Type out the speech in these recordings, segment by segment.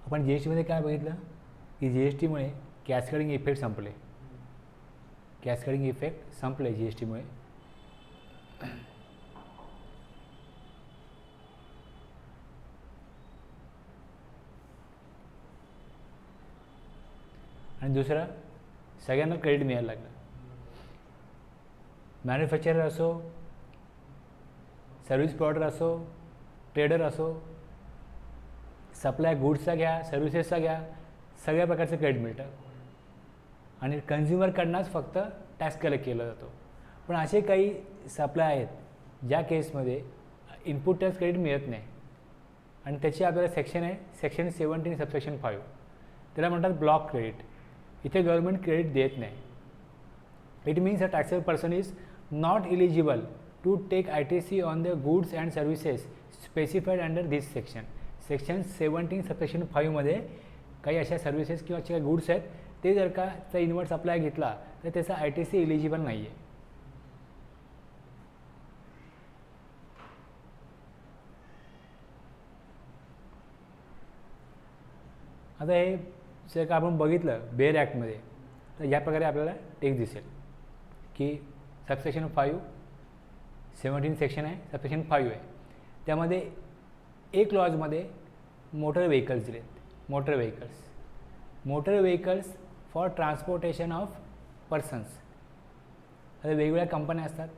आपण G S टीमध्ये काय बघितलं की जी एस टीमुळे कॅस्केडिंग इफेक्ट संपले, कॅस्केडिंग इफेक्ट संपले जी एस टीमुळे. आणि दुसरं, सगळ्यांना क्रेडिट मिळायला लागलं. मॅन्युफॅक्चरर असो, सर्व्हिस प्रोव्हायडर असो, ट्रेडर असो, सप्लाय गुड्सचा घ्या, सर्व्हिसेसचा घ्या, सगळ्या प्रकारचं क्रेडिट मिळतं. आणि कन्झ्युमरकडनंच फक्त टॅक्स कलेक्ट केला जातो. पण असे काही सप्लाय आहेत ज्या केसमध्ये इनपुट टॅक्स क्रेडिट मिळत नाही, आणि त्याची आपल्याला सेक्शन आहे सेक्शन 17 सबसेक्शन 5. त्याला म्हणतात ब्लॉक क्रेडिट. इथे गव्हर्नमेंट क्रेडिट देत नाही. It means a taxable person is not eligible to take ITC on the goods and services specified under this section. Section 17 subsection 5मध्ये काही अशा सर्व्हिसेस किंवा काही गुड्स आहेत, ते जर का त्या इन्व्हर्ट सप्लाय घेतला तर त्याचा ITC इलिजिबल नाही आहे. आता हे जर का आपण बघितलं बेअर ॲक्टमध्ये, तर या प्रकारे आपल्याला टेक्स्ट दिसेल की सबसेक्शन 5 17 सेक्शन आहे, सबसेक्शन 5 आहे. त्यामध्ये एक क्लॉजमध्ये मोटर व्हेकल्स दिलेत. Motor vehicles for transportation of persons. आता वेगवेगळ्या कंपन्या असतात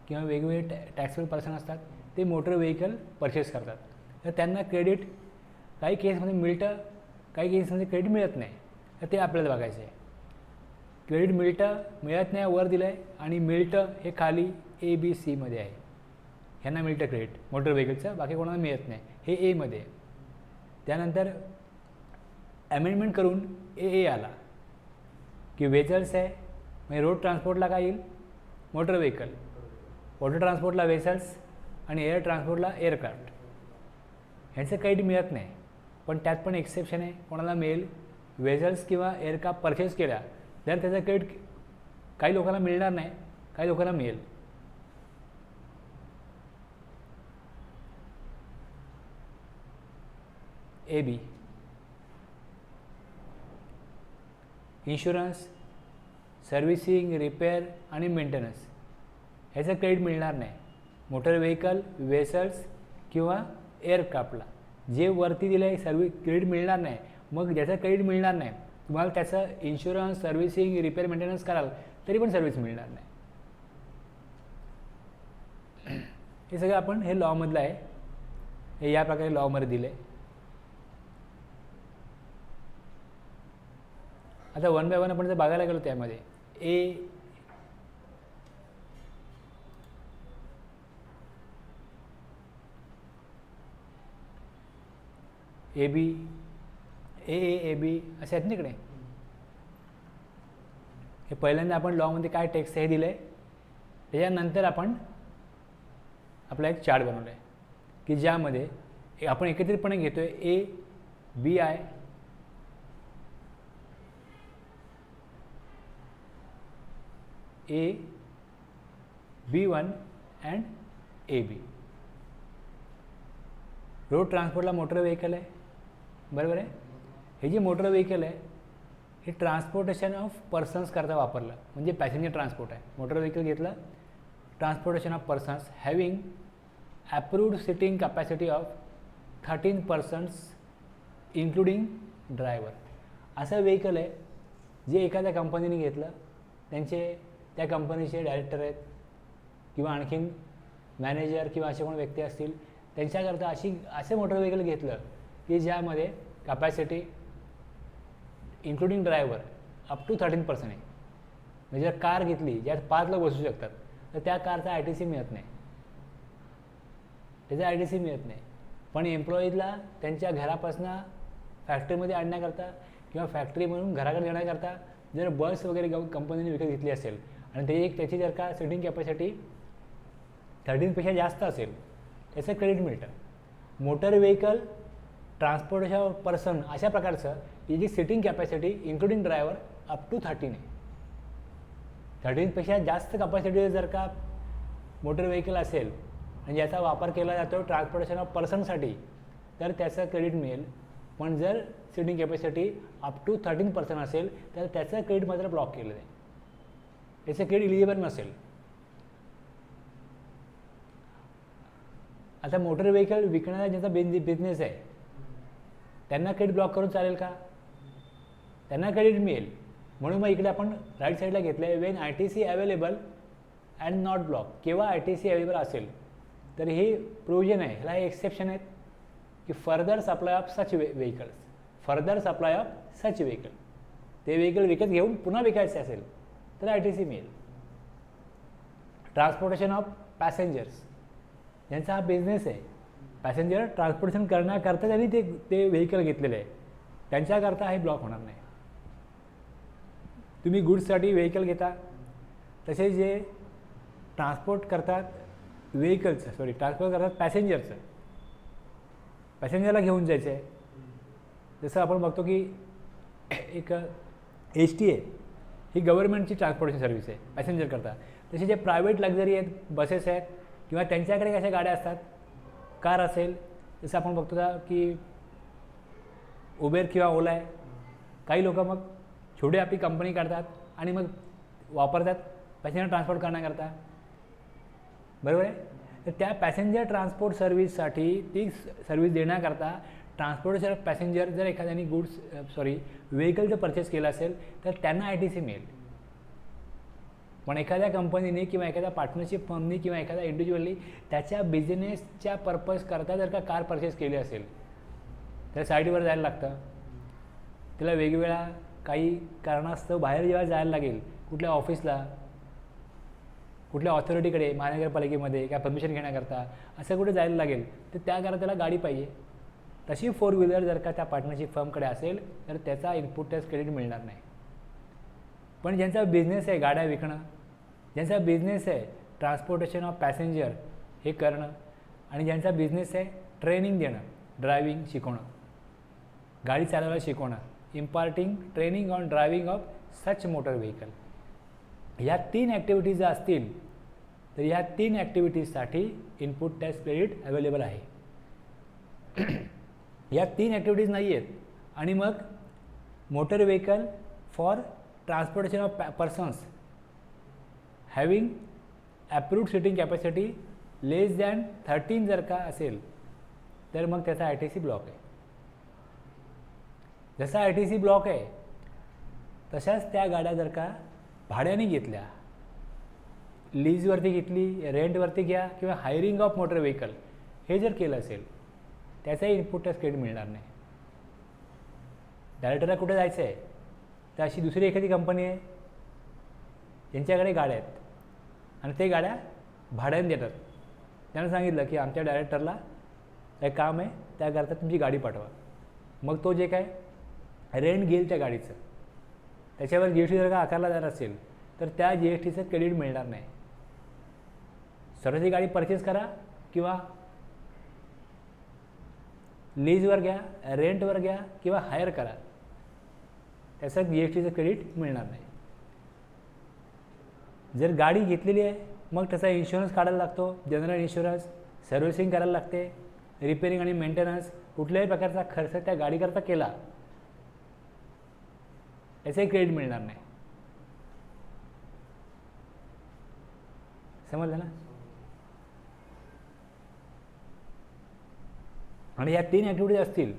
किंवा वेगवेगळे टॅक्सेबल पर्सन असतात, ते मोटर व्हेकल परचेस करतात. तर त्यांना क्रेडिट काही केसमध्ये मिळतं, काही केसमध्ये क्रेडिट मिळत नाही. तर ते आपल्याला बघायचं आहे. क्रेडिट मिळतं मिळत नाही वर दिलं आहे, आणि मिळतं हे खाली ABC मध्ये आहे. ह्यांना मिळतं क्रेडिट मोटर व्हेकलचं, बाकी कोणाला मिळत नाही, हे Aमध्ये आहे. त्यानंतर अमेंडमेंट करून AA आला की वेसल्स आहे, म्हणजे रोड ट्रान्सपोर्टला काय येईल मोटर व्हेकल, वॉटर ट्रान्सपोर्टला वेसल्स, आणि एअर ट्रान्सपोर्टला एअरक्राफ्ट. ह्याचं क्रेडिट मिळत नाही. पण त्यात पण एक्सेप्शन आहे. कोणाला मिळेल, वेसल्स किंवा एअरक्राफ्ट परचेस केल्या तर त्याचं क्रेडिट काही लोकांना मिळणार नाही, काही लोकांना मिळेल. AB इन्शुरन्स, सर्व्हिसिंग, रिपेअर आणि मेंटेनन्स, ह्याचं क्रेडिट मिळणार नाही मोटर व्हेकल, वेसल्स किंवा एअरक्राफ्टला. जे वरती दिलं आहे क्रेडिट मिळणार नाही. मग ज्याचं क्रेडिट मिळणार नाही, तुम्हाला त्याचं इन्शुरन्स, सर्व्हिसिंग, रिपेअर, मेंटेनन्स कराल तरी पण सर्व्हिस मिळणार नाही. हे सगळं आपण हे लॉमधलं आहे, हे या प्रकारे लॉमध्ये दिलं आहे. आता वन बाय वन आपण जर बघायला गेलो त्यामध्ये AB, AAAB असे आहेत तिकडे. हे पहिल्यांदा आपण लॉमध्ये काय टेक्स्ट हे दिलं आहे, त्याच्यानंतर आपण आपला एक चार्ट बनवला आहे की ज्यामध्ये आपण एकत्रितपणे घेतो आहे ABI, B1 and AB. Road ट्रान्सपोर्टला मोटर व्हेकल आहे, बरोबर आहे. हे जे मोटर व्हेकल आहे हे ट्रान्सपोर्टेशन ऑफ पर्सन्स करता वापरलं, म्हणजे पॅसेंजर ट्रान्सपोर्ट आहे. मोटर व्हेकल घेतलं, transportation of persons having approved sitting capacity of 13 persons including driver. असं व्हेकल आहे जे एखाद्या कंपनीने घेतलं, त्या कंपनीचे डायरेक्टर आहेत किंवा आणखीन मॅनेजर किंवा असे कोण व्यक्ती असतील, त्यांच्याकरता असे मोटर व्हेकल घेतलं की ज्यामध्ये capacity including driver up to 13% आहे. म्हणजे जर कार घेतली ज्यात 5 लोक बसू शकतात, तर त्या कारचा ITC मिळत नाही, त्याचा ITC मिळत नाही. पण एम्प्लॉईजला त्यांच्या घरापासून फॅक्टरीमध्ये आणण्याकरता किंवा फॅक्टरी म्हणून घराकडे येण्याकरता जर बस वगैरे कंपनीने विकत घेतली असेल आणि त्याची जर का सिटिंग कॅपॅसिटी 13पेक्षा जास्त असेल, त्याचं क्रेडिट मिळतं. Motor vehicle transportation of person अशा प्रकारचं याची seating capacity including driver up to 13 आहे. 13पेक्षा जास्त कॅपॅसिटी जर का मोटर व्हेकल असेल आणि याचा वापर केला जातो ट्रान्सपोर्टेशन ऑफ पर्सनसाठी, तर त्याचं क्रेडिट मिळेल पण जर सिटिंग कॅपॅसिटी अप टू 13% असेल तर त्याचं क्रेडिट मात्र ब्लॉक केलं आहे, त्याचं क्रेडिट इलिजिबल नसेल. आता मोटर व्हेकल विकणारा ज्यांचा बिझनेस आहे त्यांना क्रेडिट ब्लॉक करून चालेल का? त्यांना क्रेडिट मिळेल. म्हणून मग इकडे आपण राईट साईडला घेतलं आहे Wien ITC available and not block. केव्हा ITC अवेलेबल असेल तर हे प्रोव्हिजन आहे, ह्याला हे एक्सेप्शन आहेत की further supply of such vehicles, further supply of such vehicle, ते व्हेकल विकत घेऊन पुन्हा विकायचे असेल तर ITC मिळेल. ट्रान्सपोर्टेशन ऑफ पॅसेंजर्स, ज्यांचा हा बिझनेस आहे, पॅसेंजर ट्रान्सपोर्टेशन करण्याकरता त्यांनी ते व्हेकल घेतलेलं आहे, त्यांच्याकरता हे ब्लॉक होणार नाही. तुम्ही गुड्ससाठी व्हेकल घेता, तसेच जे ट्रान्सपोर्ट करतात ट्रान्सपोर्ट करतात पॅसेंजरला घेऊन जायचं आहे. जसं आपण बघतो की एक HT आहे, ही गव्हर्नमेंटची ट्रान्सपोर्टेशन सर्व्हिस आहे पॅसेंजर करता. तसे जे प्रायव्हेट लक्झरी आहेत, बसेस आहेत किंवा त्यांच्याकडे कशा गाड्या असतात, कार असेल, जसं आपण बघतो की उबेर किंवा ओला आहे, काही लोक मग छोटी आपली कंपनी काढतात आणि मग वापरतात पॅसेंजर ट्रान्सपोर्ट करण्याकरता, बरोबर आहे. तर त्या पॅसेंजर ट्रान्सपोर्ट सर्व्हिससाठी ती सर्व्हिस देण्याकरता ट्रान्सपोर्टेशन पॅसेंजर जर एखाद्याने व्हेकल जर परचेस केलं असेल तर त्यांना ITC मिळेल. पण एखाद्या कंपनीने किंवा एखाद्या पार्टनरशिप फर्मनी किंवा एखाद्या इंडिव्हिज्युअलनी त्याच्या बिझनेसच्या पर्पज करता जर का कार परचेस केली असेल तर साईडवर जायला लागतं, त्याला वेगवेगळ्या काही कारणास्तव बाहेर जेव्हा जायला लागेल, कुठल्या ऑफिसला, कुठल्या ऑथॉरिटीकडे, महानगरपालिकेमध्ये काय परमिशन घेण्याकरता असं कुठे जायला लागेल तर त्याकरता त्याला गाडी पाहिजे. तशी 4 व्हीलर जर का त्या पार्टनरशिप फर्मकडे असेल तर त्याचा इनपुट टॅक्स क्रेडिट मिळणार नाही. पण ज्यांचा बिझनेस आहे गाड्या विकणं, ज्यांचा बिझनेस आहे ट्रान्सपोर्टेशन ऑफ पॅसेंजर हे करणं, आणि ज्यांचा बिझनेस आहे ट्रेनिंग देणं, ड्रायव्हिंग शिकवणं, गाडी चालवायला शिकवणं, imparting training on driving of such motor vehicle, ह्या 3 ॲक्टिव्हिटीज जर असतील तर ह्या 3 ॲक्टिव्हिटीजसाठी इनपुट टॅक्स क्रेडिट अवेलेबल आहे. या 3 ॲक्टिव्हिटीज नाही आहेत आणि मग motor vehicle for transportation of persons having approved sitting capacity less than 13 जर का असेल तर मग त्याचा ITC ब्लॉक आहे. जसा ITC ब्लॉक आहे तशाच त्या गाड्या जर का भाड्याने घेतल्या, लीजवरती घेतली, रेंटवरती घ्या किंवा हायरिंग ऑफ मोटर व्हेकल हे जर केलं असेल त्याचाही इनपुट टॅक्स क्रेडिट मिळणार नाही. डायरेक्टरला कुठे जायचं आहे तर अशी दुसरी एखादी कंपनी आहे ज्यांच्याकडे गाड्या आहेत आणि ते गाड्या भाड्याने देतात. त्यानं सांगितलं की आमच्या डायरेक्टरला काय काम आहे त्याकरता तुमची गाडी पाठवा. मग तो जे काय रेंट घेईल त्या गाडीचं त्याच्यावर GST जर का आकारला जाणार असेल तर त्या GSTचं क्रेडिट मिळणार नाही. स्वतःची गाडी परचेस करा किंवा लीजवर घ्या, रेंटवर घ्या किंवा हायर करा, त्याचं GSTचं क्रेडिट मिळणार नाही. जर गाडी घेतलेली आहे मग त्याचा इन्शुरन्स काढायला लागतो, जनरल इन्शुरन्स, सर्व्हिसिंग करायला लागते, रिपेरिंग आणि मेंटेनन्स, कुठल्याही प्रकारचा खर्च त्या गाडीकरता केला याचंही क्रेडिट मिळणार नाही. समजलं ना. आणि ह्या 3 ॲक्टिव्हिटीज असतील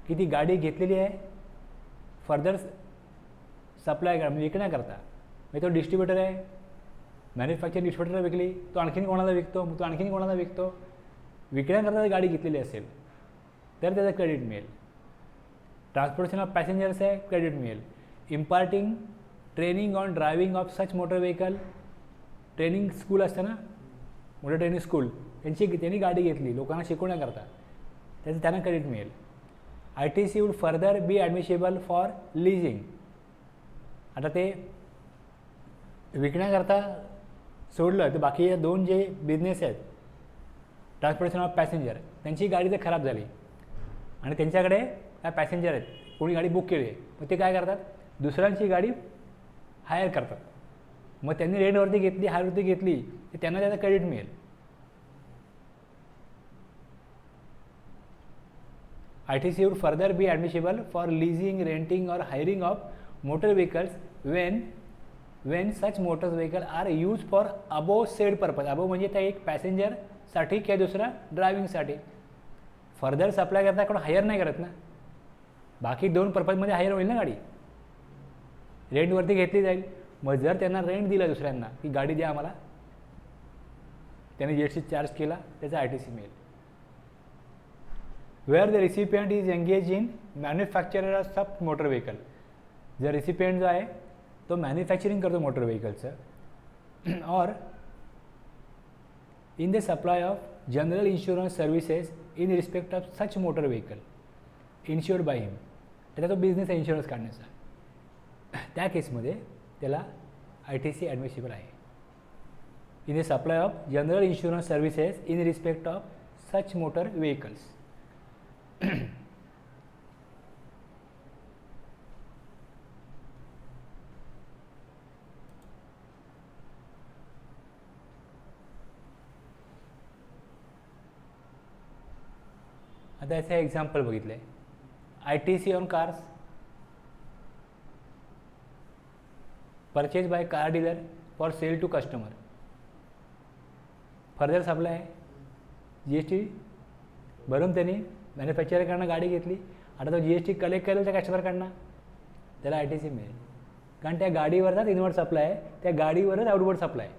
की ती गाडी घेतलेली आहे फर्दर सप्लाय करा म्हणजे विकण्याकरता, म्हणजे तो डिस्ट्रीब्युटर आहे, मॅन्युफॅक्चरिंग डिस्ट्रीब्युटरला विकली, तो आणखीन कोणाला विकतो, मग तो आणखीन कोणाला विकतो, विकण्याकरता गाडी घेतलेली असेल तर त्याचं क्रेडिट मिळेल. ट्रान्सपोर्टेशन ऑफ पॅसेंजर्स आहे, क्रेडिट मिळेल. Imparting training on driving of such motor vehicle, training school असतं ना, मोटर ट्रेनिंग स्कूल, त्यांनी गाडी घेतली लोकांना शिकवण्याकरता, त्याचं त्यांना क्रेडिट मिळेल. ITC would further be admissible for leasing. आता ते विकण्याकरता सोडलं तर बाकी 2 जे बिझनेस आहेत ट्रान्सपोर्टेशन ऑफ पॅसेंजर, त्यांची गाडी जर खराब झाली आणि त्यांच्याकडे काय पॅसेंजर आहेत, कोणी गाडी बुक केली आहे, मग ते काय करतात दुसऱ्यांची गाडी हायर करतात. मग त्यांनी रेंटवरती घेतली, हायरवरती घेतली तर त्यांना त्याचं क्रेडिट मिळेल. ITC would further be admissible for leasing, renting or hiring of motor vehicles when such motor vehicles are used for above said purpose. above म्हणजे त्या एक पॅसेंजरसाठी किंवा दुसरा ड्रायव्हिंगसाठी. फर्दर सप्लाय करता कोण हायर नाही करत ना, बाकी 2 पर्पजमध्ये हायर होईल ना गाडी, रेंटवरती घेतली जाईल. मग जर त्यांना रेंट दिलं दुसऱ्यांना की गाडी द्या आम्हाला, त्याने GST चार्ज केला, त्याचा ITC मिळेल. Where the recipient is engage in manufacturer of such motor vehicle. जर रिसिपियंट जो आहे तो मॅन्युफॅक्चरिंग करतो मोटर व्हेकलचं, or in the supply of general insurance services in respect of such motor vehicle insured by him. त्याचा तो business आहे insurance काढण्याचा, त्या केसमध्ये त्याला ITC ॲडमिसिबल आहे. In the supply of general insurance services in respect of such motor vehicles. आता याचं एक्झाम्पल बघितलं आहे. ITC on cars purchase by car dealer for sale to customer. Further supply GST भरून त्यांनी मॅन्युफॅक्चरकडनं गाडी घेतली, आता तो GST कलेक्ट करेल त्या कस्टमरकडनं, त्याला ITC मिळेल. कारण त्या गाडीवरच इनवर्ड सप्लाय आहे, त्या गाडीवरच आउटवर्ड सप्लाय.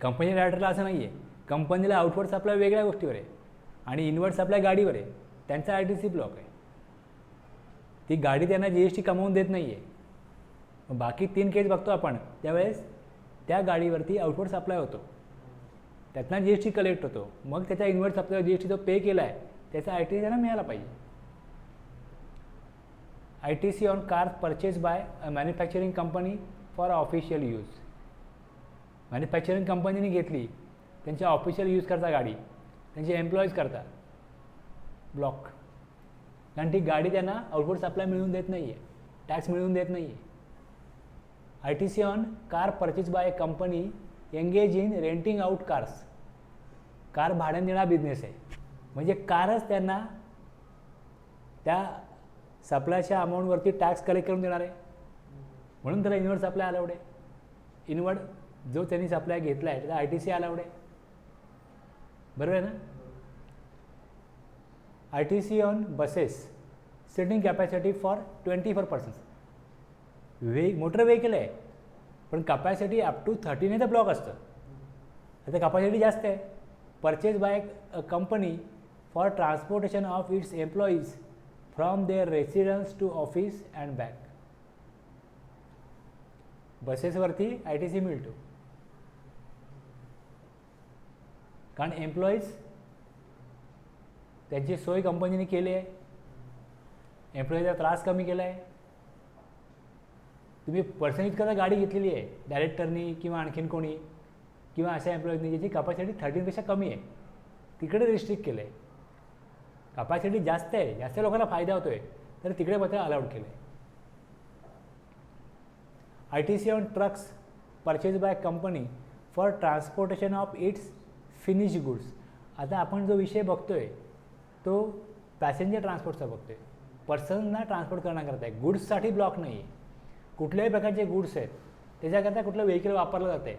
कंपनी डायरेक्टरला असं नाही आहे, कंपनीला आउटवर्ड सप्लाय वेगळ्या गोष्टीवर आहे आणि इनवर्ड सप्लाय गाडीवर आहे, त्यांचा ITC ब्लॉक आहे. ती गाडी त्यांना GST कमवून देत नाही आहे. बाकी 3 केस बघतो आपण, त्यावेळेस त्या गाडीवरती आउटवर्ड सप्लाय होतो, त्यातनं GST कलेक्ट होतो, मग त्याच्या इनवर्ड सप्लाय GST तो पे केला आहे, त्याचा ITC त्यांना मिळाला पाहिजे. ITC on car purchase by a manufacturing company for official use. Manufacturing कंपनीने घेतली, त्यांच्या ऑफिशियल यूज करता गाडी, त्यांचे एम्प्लॉईज करता, ब्लॉक. कारण ती गाडी त्यांना आउटवर्ड सप्लाय मिळवून देत नाही आहे, टॅक्स मिळवून देत नाही आहे. ITC on car purchase by a company engage in renting out cars. Car भाड्याने देणारा बिझनेस आहे, म्हणजे कारच त्यांना त्या सप्लायच्या अमाऊंटवरती टॅक्स कलेक्ट करून देणार आहे, म्हणून त्याला इनवर्ड सप्लाय अलाउड आहे. इनवर्ड जो त्यांनी सप्लाय घेतला आहे त्याला ITC अलाउड आहे, बरोबर आहे ना. ITC on buses sitting capacity for 24 persons. Motor vehicle आहे पण कपॅसिटी अप टू 13 ब्लॉक असतं, आता कपॅसिटी जास्त आहे. Purchase by a company for transportation of its employees from their residence to office and back. बसेसवरती ITC मिळतो, कारण employees त्यांची सोय कंपनीने केली आहे, एम्प्लॉईचा त्रास कमी केला आहे. तुम्ही पर्सनलीच कदा गाडी घेतलेली आहे डायरेक्टरनी किंवा आणखीन कोणी किंवा अशा एम्प्लॉईजनी ज्याची कपॅसिटी 13पेक्षा कमी आहे, तिकडे रिस्ट्रिक्ट केलं आहे. कपॅसिटी जास्त आहे, जास्त लोकांना फायदा होतो आहे, तर तिकडे मात्र अलाउड केलं आहे. ITC on trucks purchase by company for transportation of it's finish goods. आता आपण जो विषय बघतोय तो पॅसेंजर ट्रान्सपोर्टचा बघतोय, पर्सनना ट्रान्सपोर्ट करण्याकरता आहे, गुड्ससाठी ब्लॉक नाही आहे. कुठल्याही प्रकारचे गुड्स आहेत त्याच्याकरता कुठलं व्हेकल वापरलं जातं आहे.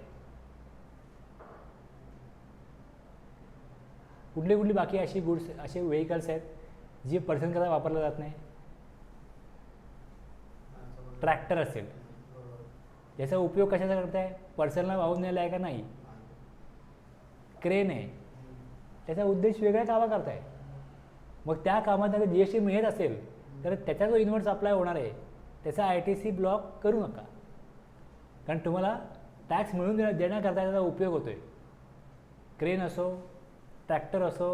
कुठली बाकी अशी गुड्स असे व्हेकल्स आहेत जे पर्सनकरता वापरलं जात नाही. ट्रॅक्टर असेल, याचा उपयोग कशाचा करताय, पर्सनला वाहून नेला आहे का नाही. क्रेन आहे, त्याचा उद्देश वेगळ्या कामा करताय, मग त्या कामात जर GST मिळत असेल तर त्याचा जो इनवर्ड सप्लाय होणार आहे त्याचा ITC ब्लॉक करू नका, कारण तुम्हाला टॅक्स मिळवून देण्याकरता त्याचा उपयोग होतो आहे. क्रेन असो, ट्रॅक्टर असो,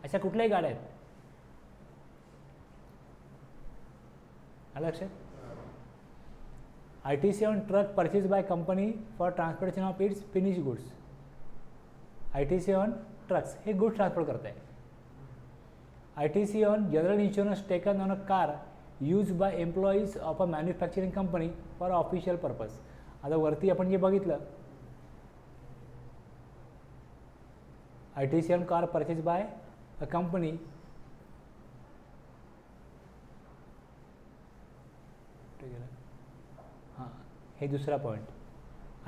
अशा कुठल्याही गाड्या आहेत. आलं लक्षात. ITC on truck purchase by company for transportation of it's finish goods. ITC on trucks हे गुड्स ट्रान्सपोर्ट करत आहे. ITC on general insurance taken on a car use by employees of a manufacturing company for official purpose. आता वरती आपण जे बघितलं ITC on car purchase by a company हां हे दुसरा point,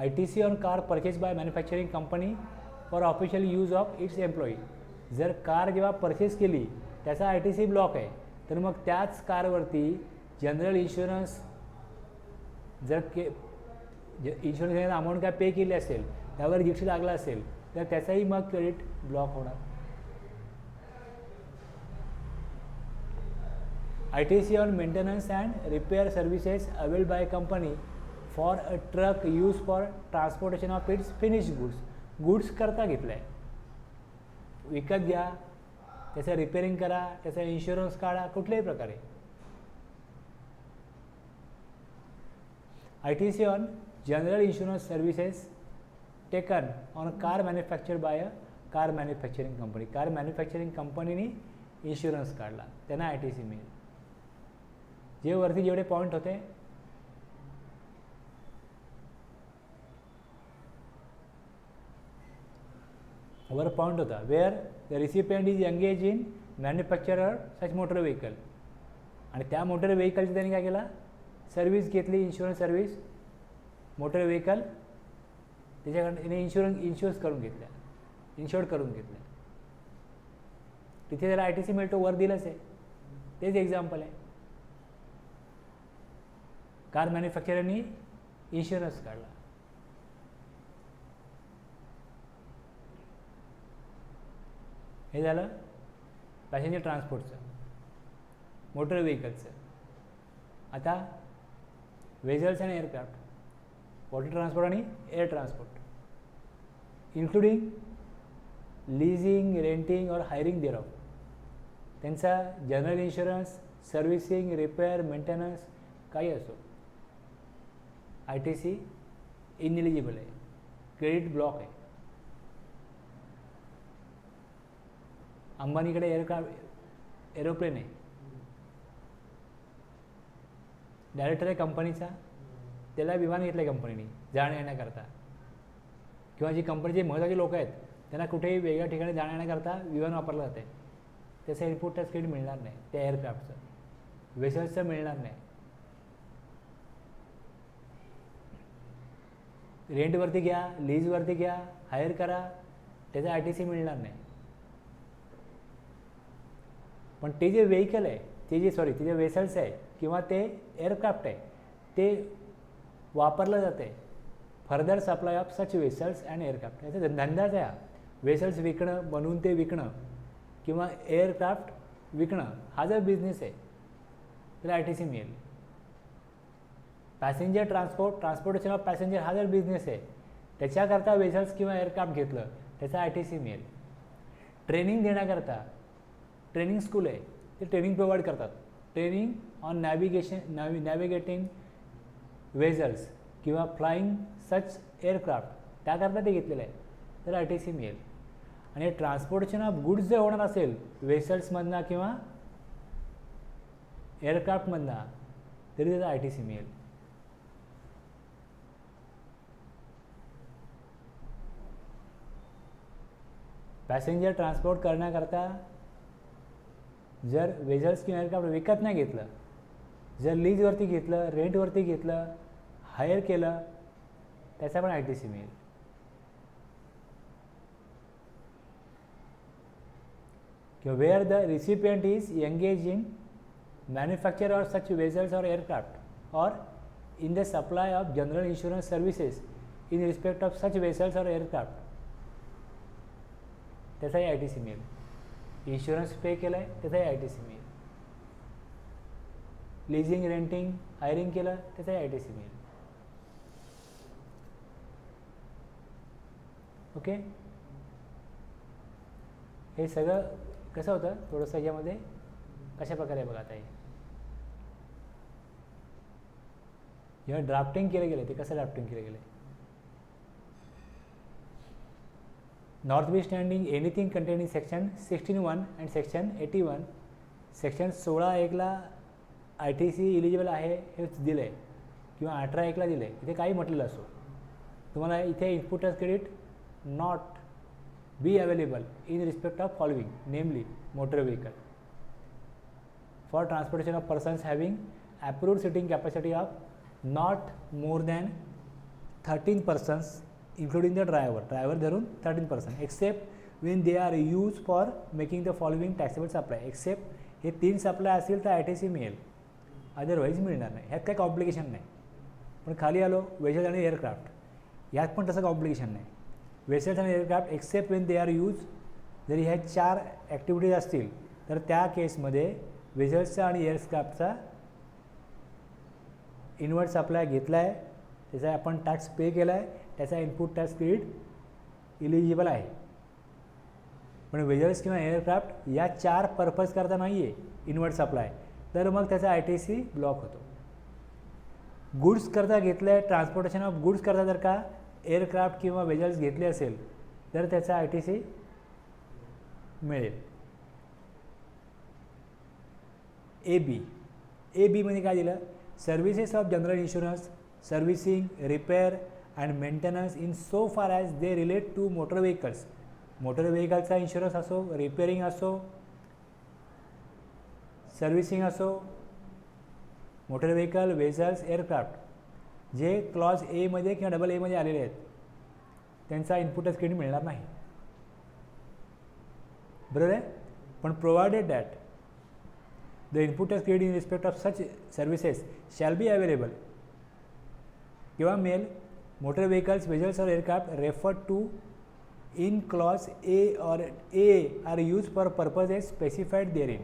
ITC on car purchase by manufacturing company for official use of its employee. जर car जेव्हा परचेस केली त्याचा ITC ब्लॉक आहे, तर मग त्याच कारवरती जनरल इन्शुरन्स जर इन्शुरन्स अमाऊंट काय पे केली असेल, त्यावर GST लागला असेल, तर त्याचाही मग क्रेडिट ब्लॉक होणार. ITC on maintenance and repair services availed by company for a truck use for transportation of it's finish goods करता घेतलं आहे. विकत घ्या, त्याचं रिपेअरिंग करा, त्याचा इन्शुरन्स काढा, कुठल्याही प्रकारे. ITC on general insurance services taken on car manufactured by a car manufacturing company. Car manufacturing कंपनीने इन्शुरन्स काढला, त्यांना ITC मिळेल. जे वरती जेवढे पॉईंट होते वर पॉईंट होता where the recipient is engage in manufacturer such motor vehicle, आणि त्या मोटर व्हेकलची त्यांनी काय केला, सर्व्हिस घेतली, इन्शुरन्स सर्व्हिस, मोटर व्हेकल त्याच्याकडे इन्शुरन्स करून घेतल्या, इन्शुअर्ड करून घेतल्या, तिथे त्याला ITC मिळतो. वर दिलंच आहे, तेच एक्झाम्पल आहे. कार मॅन्युफॅक्चररनी इन्शुरन्स काढला. हे झालं पॅसेंजर ट्रान्सपोर्टचं, मोटर व्हेकलचं. आता vessels and aircraft, water transport आणि air transport, including leasing, renting or hiring thereof. त्यांचा general insurance, servicing, repair, maintenance काही असो, ITC इनएलिजिबल आहे, क्रेडिट ब्लॉक आहे. अंबानीकडे एरोप्लेन आहे, डायरेक्टर आहे कंपनीचा, त्याला विमान घेतलं आहे कंपनीने जाण्या येण्याकरता, किंवा जी कंपनीचे महत्त्वाचे लोक आहेत त्यांना कुठेही वेगळ्या ठिकाणी जाण्या येण्याकरता विमान वापरलं जाते, त्याचं इनपुट टॅक्स क्रेडिट मिळणार नाही. त्या एअरक्राफ्टचं, वेसल्सचं मिळणार नाही. रेंटवरती घ्या, लीजवरती घ्या, हायर करा, त्याचा ITC मिळणार नाही. पण ते जे व्हेकल आहे, ते जे वेसल्स आहे किंवा ते एअरक्राफ्ट आहे, ते वापरलं जाते further supply of such vessels and aircraft. याचा धंदाच आहे, वेसल्स विकणं, बनवून ते विकणं किंवा एअरक्राफ्ट विकणं, हा जर बिझनेस आहे त्याला ITC मिळेल. पॅसेंजर ट्रान्सपोर्टेशन ऑफ पॅसेंजर हा जर बिझनेस आहे, त्याच्याकरता वेसल्स किंवा एअरक्राफ्ट घेतलं, त्याचा ITC मिळेल. ट्रेनिंग देण्याकरता ट्रेनिंग स्कूल आहे, ते ट्रेनिंग प्रोव्हाइड करतात, ट्रेनिंग ऑन नॅव्हिगेटिंग वेझल्स किंवा फ्लाईंग सच एअरक्राफ्ट, त्याकरता ते घेतलेलं आहे, तर ITC मिळेल. आणि ट्रान्सपोर्टेशन ऑफ गुड्स जर होणार असेल वेसल्समधनं किंवा एअरक्राफ्टमधनं, तरी त्याचा ITC मिळेल. पॅसेंजर ट्रान्सपोर्ट करण्याकरता जर वेझल्स किंवा एअरक्राफ्ट विकत नाही घेतलं, जर लीजवरती घेतलं, रेंटवरती घेतलं, हायर केलं, त्याचा पण ITC मिळेल. किंवा where the recipient is engage in manufacture or such vessels or aircraft or in the supply of general insurance services in respect of such vessels or aircraft, त्याचाही ITC मिळेल. इन्शुरन्स पे केलं आहे, त्याचाही ITC मिळेल. Leasing, renting, hiring केलं, त्याचाही ITC मिळेल. Okay, हे सगळं कसं होतं थोडंसं याच्यामध्ये कशा प्रकारे बघा. आता जेव्हा ड्राफ्टिंग केलं गेलं, ते कसं ड्राफ्टिंग केलं गेलं, notwithstanding anything containing section 16(1) and section 81. Section 16(1) ITC eligible आहे हे दिलं आहे, किंवा 18(1) दिलं आहे. इथे काही म्हटलेलं असो, तुम्हाला इथे input tax credit not be available in respect of following, namely motor vehicle, for transportation of persons having approved seating capacity of not more than 13 persons including the driver धरून 13 person, except when they are used for making the following taxable supply, except हे 3 supply असतील तर ITC मिळेल, otherwise मिळणार नाही. ह्यात काही complication नाही. पण खाली आलो वेसेल्स आणि एअरक्राफ्ट, ह्यात पण तसं कॉम्प्लिकेशन नाही. वेसेल्स आणि aircraft except when they are use, जरी ह्या 4 ॲक्टिव्हिटीज असतील तर त्या केसमध्ये वेसेल्सचा आणि एअरक्राफ्टचा इनवर्ट सप्लाय घेतला आहे, त्याचा आपण टॅक्स पे केला आहे, त्याचा इनपुट टॅक्स क्रेडिट इलिजिबल आहे. पण वेसेल्स किंवा एअरक्राफ्ट या 4 पर्पज करता नाही आहे इनवर्ट सप्लाय, तर मग त्याचा ITC ब्लॉक होतो. गुड्स करता घेतलं आहे, ट्रान्सपोर्टेशन ऑफ गुड्स करता जर का एअरक्राफ्ट किंवा वेसेल्स घेतले असेल तर त्याचा ITC मिळेल. ए बी मध्ये काय दिलं, services of general insurance, servicing, repair and maintenance in so far as they relate to motor vehicles. Motor व्हेकलचा इन्शुरन्स असो, रिपेअरिंग असो, सर्व्हिसिंग असो, मोटर व्हेकल, वेसल्स, एअरक्राफ्ट जे क्लॉज ए मध्ये किंवा AA मध्ये आलेले आहेत त्यांचा इनपुटच क्रेडिट मिळणार नाही. बरोबर आहे. पण provided that the input tax credit in respect of such services shall be available किंवा मेल motor vehicles, vessels or aircraft referred to in clause A or A are used for purposes specified therein.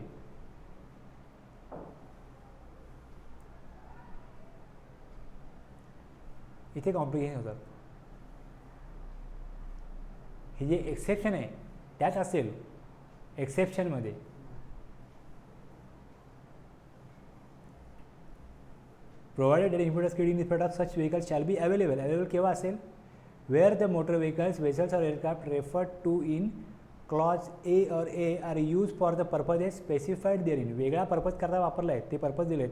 इथे complication होतात. हे जे exception आहे त्यात असेल, एक्सेप्शनमध्ये provided that input tax credit in respect of such vehicles shall be available केव्हा असेल, where the motor vehicles, vessels or aircraft referred to in clause A or A are used for the purposes specified therein. वेगळा purpose करता वापरला आहे, ते purpose दिलेत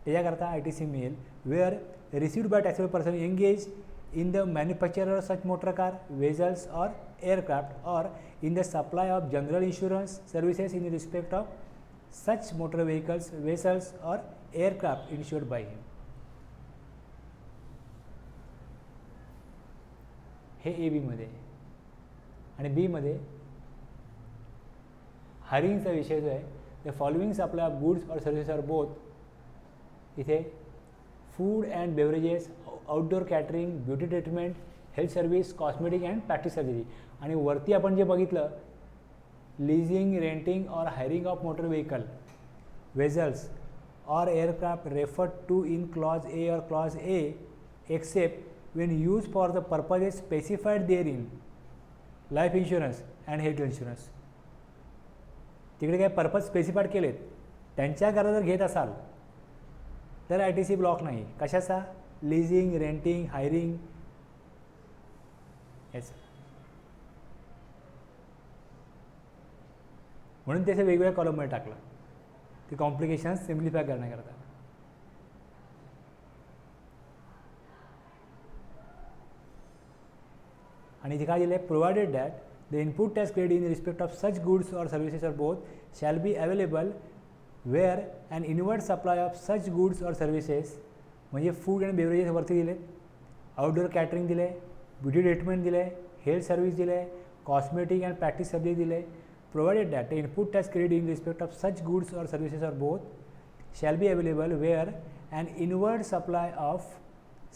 त्याच्याकरता ITC मिळेल. where received by taxable person engaged in the manufacture of such motor car, vessels or aircraft or in the supply of general insurance services in respect of such motor vehicles, vessels or aircraft insured by him. हे AB मध्ये. आणि B मध्ये हायरिंगचा विषय जो आहे, the following supply of goods or services are both, इथे food and beverages, outdoor catering, beauty treatment, health service, cosmetic and plastic surgery. आणि वरती आपण जे बघितलं leasing, renting or hiring of motor vehicle, vessels or aircraft referred to in clause A or clause A except when used for the purposes specified therein, life insurance and health insurance. तिकडे काय purpose specified केलेत त्यांच्याकरता जर घेत असाल तर ITC block नाही. कशाचा, लिजिंग, renting, hiring याचं. म्हणून त्याचे वेगवेगळ्या कॉलममध्ये टाकलं, ते कॉम्प्लिकेशन्स सिम्प्लिफाय करण्याकरता. आणि इथे काय दिलं आहे, provided that the input tax credit in respect of such goods or services or both shall be available where and inward supply of such goods or services, म्हणजे फूड अँड बेवरेजेस वरती दिले, outdoor catering दिले, beauty treatment दिले, health service दिले, cosmetic and practice surgery दिले. Provided that the input tax credit in respect of such goods or services or both shall be available where and inward supply of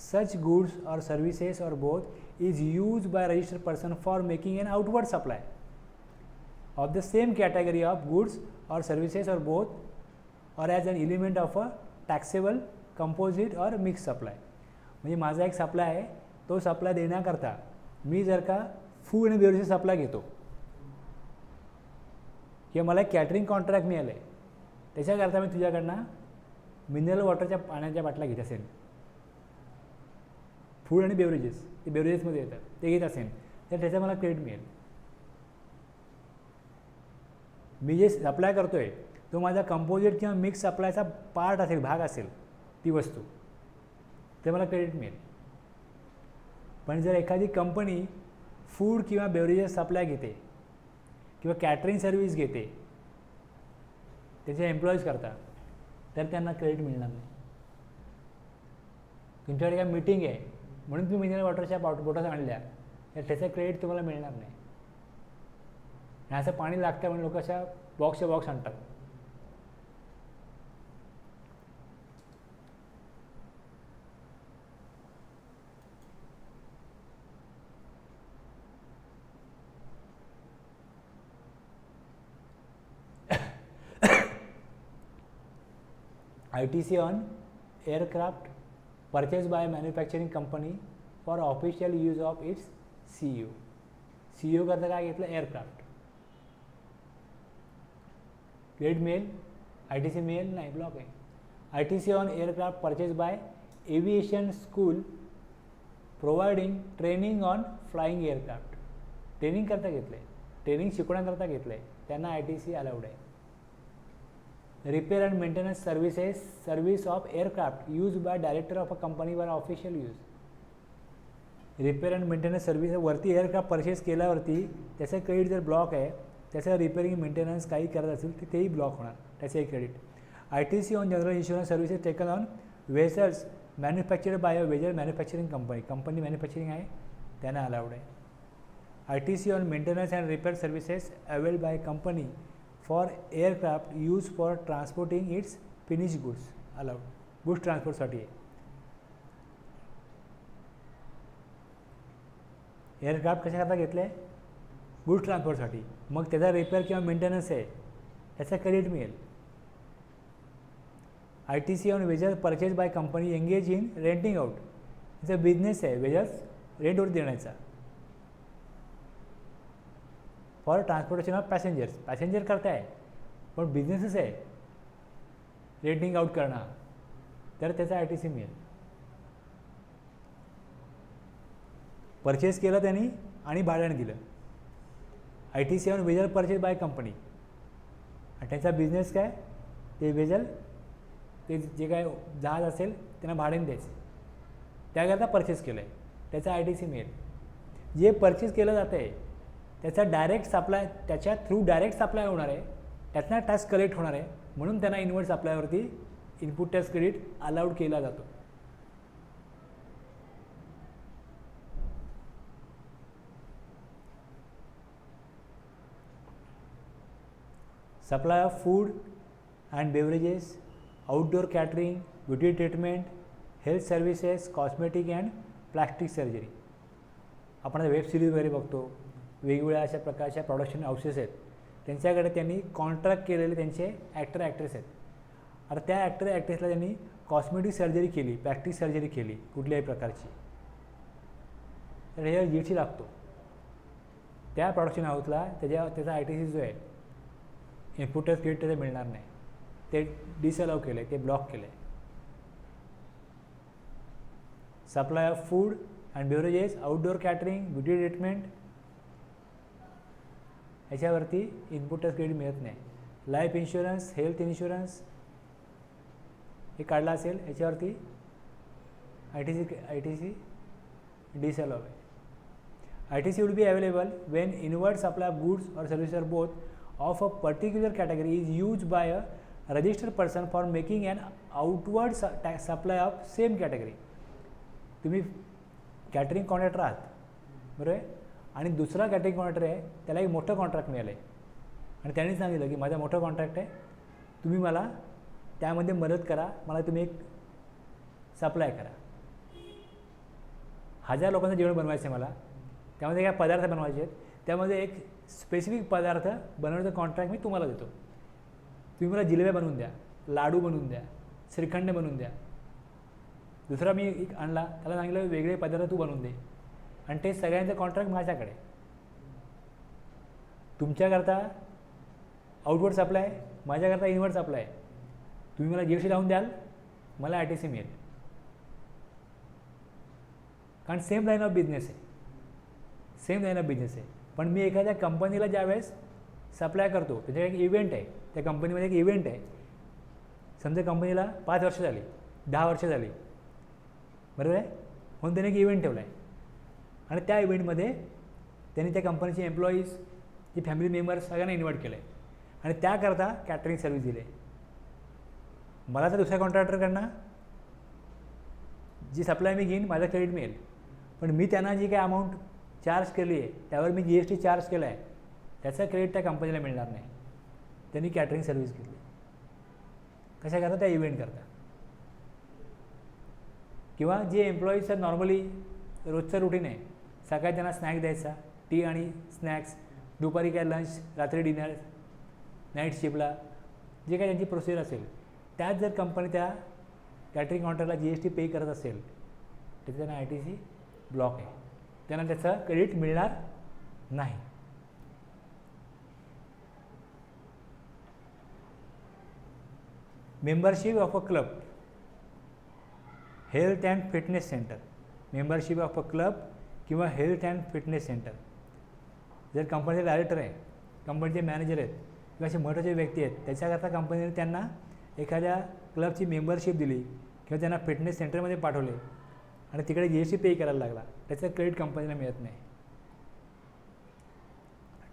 such goods or services or both is used by a registered person for making an outward supply of the same category of goods or services or both, or as an element of a taxable composite or mixed supply. म्हणजे माझा एक supply आहे, तो supply देण्याकरता मी जर का food आणि beverages supply घेतो किंवा मला एक कॅटरिंग कॉन्ट्रॅक्ट मिळालं आहे, त्याच्याकरता मी तुझ्याकडनं मिनरल वॉटरच्या पाण्याच्या बाटल्या घेत असेल, फूड आणि बेवरेजेस ते बेवरेजेसमध्ये येतात, ते घेत असेल तर त्याचा मला क्रेडिट मिळेल. मी जे सप्लाय करतो आहे तो माझा कंपोजिट किंवा मिक्स सप्लायचा पार्ट असेल, भाग असेल ती वस्तू, ते मला क्रेडिट मिळेल. पण जर एखादी कंपनी फूड किंवा बेवरेजेस सप्लाय घेते किंवा कॅटरिंग सर्व्हिस घेते, त्याचे एम्प्लॉईज करता, तर त्यांना क्रेडिट मिळणार नाही. तुमच्याकडे काय मीटिंग आहे म्हणून तुम्ही मिनरल वॉटरच्या बॉटल्स आणल्या, तर त्याचं क्रेडिट तुम्हाला मिळणार नाही. आणि असं पाणी लागतं म्हणून लोक अशा बॉक्सच्या बॉक्स आणतात. ITC on aircraft purchased by manufacturing company for official use of its CU. CU करता काय घेतलं, एअरक्राफ्ट. क्रेडिट मिळेल, ITC मिळेल नाही, ब्लॉक आहे. ITC on aircraft purchased by aviation school providing training on flying aircraft. Training करता घेतलं आहे, ट्रेनिंग शिकवण्याकरता घेतलं आहे, त्यांना ITC अलाउड आहे. Repair and maintenance service of aircraft use by director of a company for official use. Repair and maintenance service वरती aircraft purchase केल्यावरती त्याचं क्रेडिट जर ब्लॉक आहे, त्याचं रिपेअरिंग मेंटेनन्स काही करत असेल तर तेही ब्लॉक होणार, त्याचंही credit. ITC on general insurance services taken on vessels manufactured by a vessel manufacturing company manufacturing आहे, त्यांना अलाउड आहे. ITC on maintenance and repair services availed by company for aircraft use for transporting its finish goods allowed. Goods ट्रान्सपोर्टसाठी आहे. Aircraft कशाकरता घेतलं आहे, goods ट्रान्सपोर्टसाठी. मग त्याचा repair किंवा मेंटेनन्स आहे, त्याचा क्रेडिट मिळेल. ITC on wagers purchase by company engage in renting out. त्याचा बिझनेस आहे वेजर्स रेंटवर देण्याचा. For transportation of passengers, passenger करताय पण बिझनेसच आहे रेंटिंग आउट करणं, तर त्याचा ITC मिळेल. परचेस केलं त्यांनी आणि भाड्याने दिलं. ITC on vessel purchase by company, आणि त्यांचा बिझनेस काय, ते वेजल ते जे काय जहाज असेल त्यांना भाड्याने द्यायचे, त्याकरता परचेस केलं आहे, त्याचा ITC मिळेल. जे परचेस केलं जातं आहे त्याचा डायरेक्ट सप्लाय, त्याच्या थ्रू डायरेक्ट सप्लाय होणार आहे, त्यातनं टॅक्स कलेक्ट होणार आहे, म्हणून त्यांना इनवर्ट सप्लायवरती इनपुट टॅक्स क्रेडिट अलाउड केला जातो. Supply of food and beverages, outdoor catering, beauty treatment, health services, cosmetic and plastic surgery. आपण वेब सिरीज वगैरे बघतो, वेगवेगळ्या अशा प्रकारच्या प्रोडक्शन हाऊसेस आहेत, त्यांच्याकडे त्यांनी कॉन्ट्रॅक्ट केलेले त्यांचे ॲक्टर ॲक्ट्रेस आहेत. आता त्या ॲक्टर ॲक्ट्रेसला त्यांनी कॉस्मेटिक सर्जरी केली, प्लास्टिक सर्जरी केली कुठल्याही प्रकारची, तर ह्याच्यावर GST लागतो. त्या प्रोडक्शन हाऊसला त्याचा ITC जो आहे इनपुट टॅक्स क्रेडिट त्याचा मिळणार नाही, ते डिसअलाउ केलं आहे, ते ब्लॉक केलं आहे. Supply of food and beverages, outdoor catering, beauty treatment, याच्यावरती इनपुट टॅक्स क्रेडिट मिळत नाही. लाईफ इन्शुरन्स, हेल्थ इन्शुरन्स हे काढला असेल, याच्यावरती ITC डिसअलाउ आहे. ITC would be available when inward supply of goods or services or both of a particular category is used by a registered person for making an outward supply of same category. तुम्ही catering contractor आहात, बरोबर आहे, आणि दुसरा catering contractor आहे, त्याला एक मोठं कॉन्ट्रॅक्ट मिळालं आहे आणि त्यांनी सांगितलं की माझा मोठा कॉन्ट्रॅक्ट आहे, तुम्ही मला त्यामध्ये मदत करा, मला तुम्ही एक सप्लाय करा. 1000 लोकांचं जेवण बनवायचं आहे मला, त्यामध्ये काय पदार्थ बनवायचे आहेत, त्यामध्ये एक स्पेसिफिक पदार्थ बनवण्याचं कॉन्ट्रॅक्ट मी तुम्हाला देतो. तुम्ही मला जिलेब्या बनवून द्या, लाडू बनवून द्या, श्रीखंड बनवून द्या. दुसरा मी एक आणला, त्याला सांगितलं वेगळे पदार्थ तू बनवून दे, आणि ते सगळ्यांचं कॉन्ट्रॅक्ट माझ्याकडे. तुमच्याकरता आउटवर्ड सप्लाय, माझ्याकरता इनवर्ड सप्लाय. तुम्ही मला GST लावून द्याल, मला ITC मिळेल, कारण सेम लाईन ऑफ बिझनेस आहे, सेम लाईन ऑफ बिझनेस आहे. पण मी एखाद्या कंपनीला ज्यावेळेस सप्लाय करतो, त्याच्या एक इव्हेंट आहे, त्या कंपनीमध्ये एक इव्हेंट आहे, समजा कंपनीला 5 वर्ष झाली, 10 वर्ष झाली, बरोबर आहे, म्हणून त्याने एक इव्हेंट ठेवला आहे, आणि त्या इव्हेंटमध्ये त्यांनी त्या कंपनीचे एम्प्लॉईज, जी फॅमिली मेंबर्स सगळ्यांना इन्व्हाइट केलं आहे आणि त्याकरता कॅटरिंग सर्व्हिस दिली आहे. मला तर दुसऱ्या कॉन्ट्रॅक्टरकडनं जी सप्लाय मी घेईन माझं क्रेडिट मिळेल, पण मी त्यांना जी काही अमाऊंट चार्ज केली आहे त्यावर मी GST चार्ज केला आहे त्याचा क्रेडिट त्या कंपनीला मिळणार नाही. त्यांनी कॅटरिंग सर्व्हिस घेतली. कशा करता? त्या इव्हेंट करता. किंवा जे एम्प्लॉईजचं नॉर्मली रोजचं रुटीन आहे, सकाळी त्यांना स्नॅक द्यायचा, टी आणि स्नॅक्स, दुपारी काय लंच, रात्री डिनर, नाईट शिफ्टला जे काही त्यांची प्रोसिजर असेल त्यात जर कंपनी त्या कॅटरिंग काउंटरला GST पे करत असेल तर त्यांना ITC ब्लॉक आहे, त्यांना त्याचं क्रेडिट मिळणार नाही. Membership of a club, health and fitness centre. Membership of a club किंवा हेल्थ अँड फिटनेस सेंटर. जर कंपनीचे डायरेक्टर आहे, कंपनीचे मॅनेजर आहेत किंवा असे महत्त्वाचे व्यक्ती आहेत, त्याच्याकरता कंपनीने त्यांना एखाद्या क्लबची मेंबरशिप दिली किंवा त्यांना फिटनेस सेंटरमध्ये पाठवले आणि तिकडे GST पे करायला लागला, त्याचं क्रेडिट कंपनीला मिळत नाही.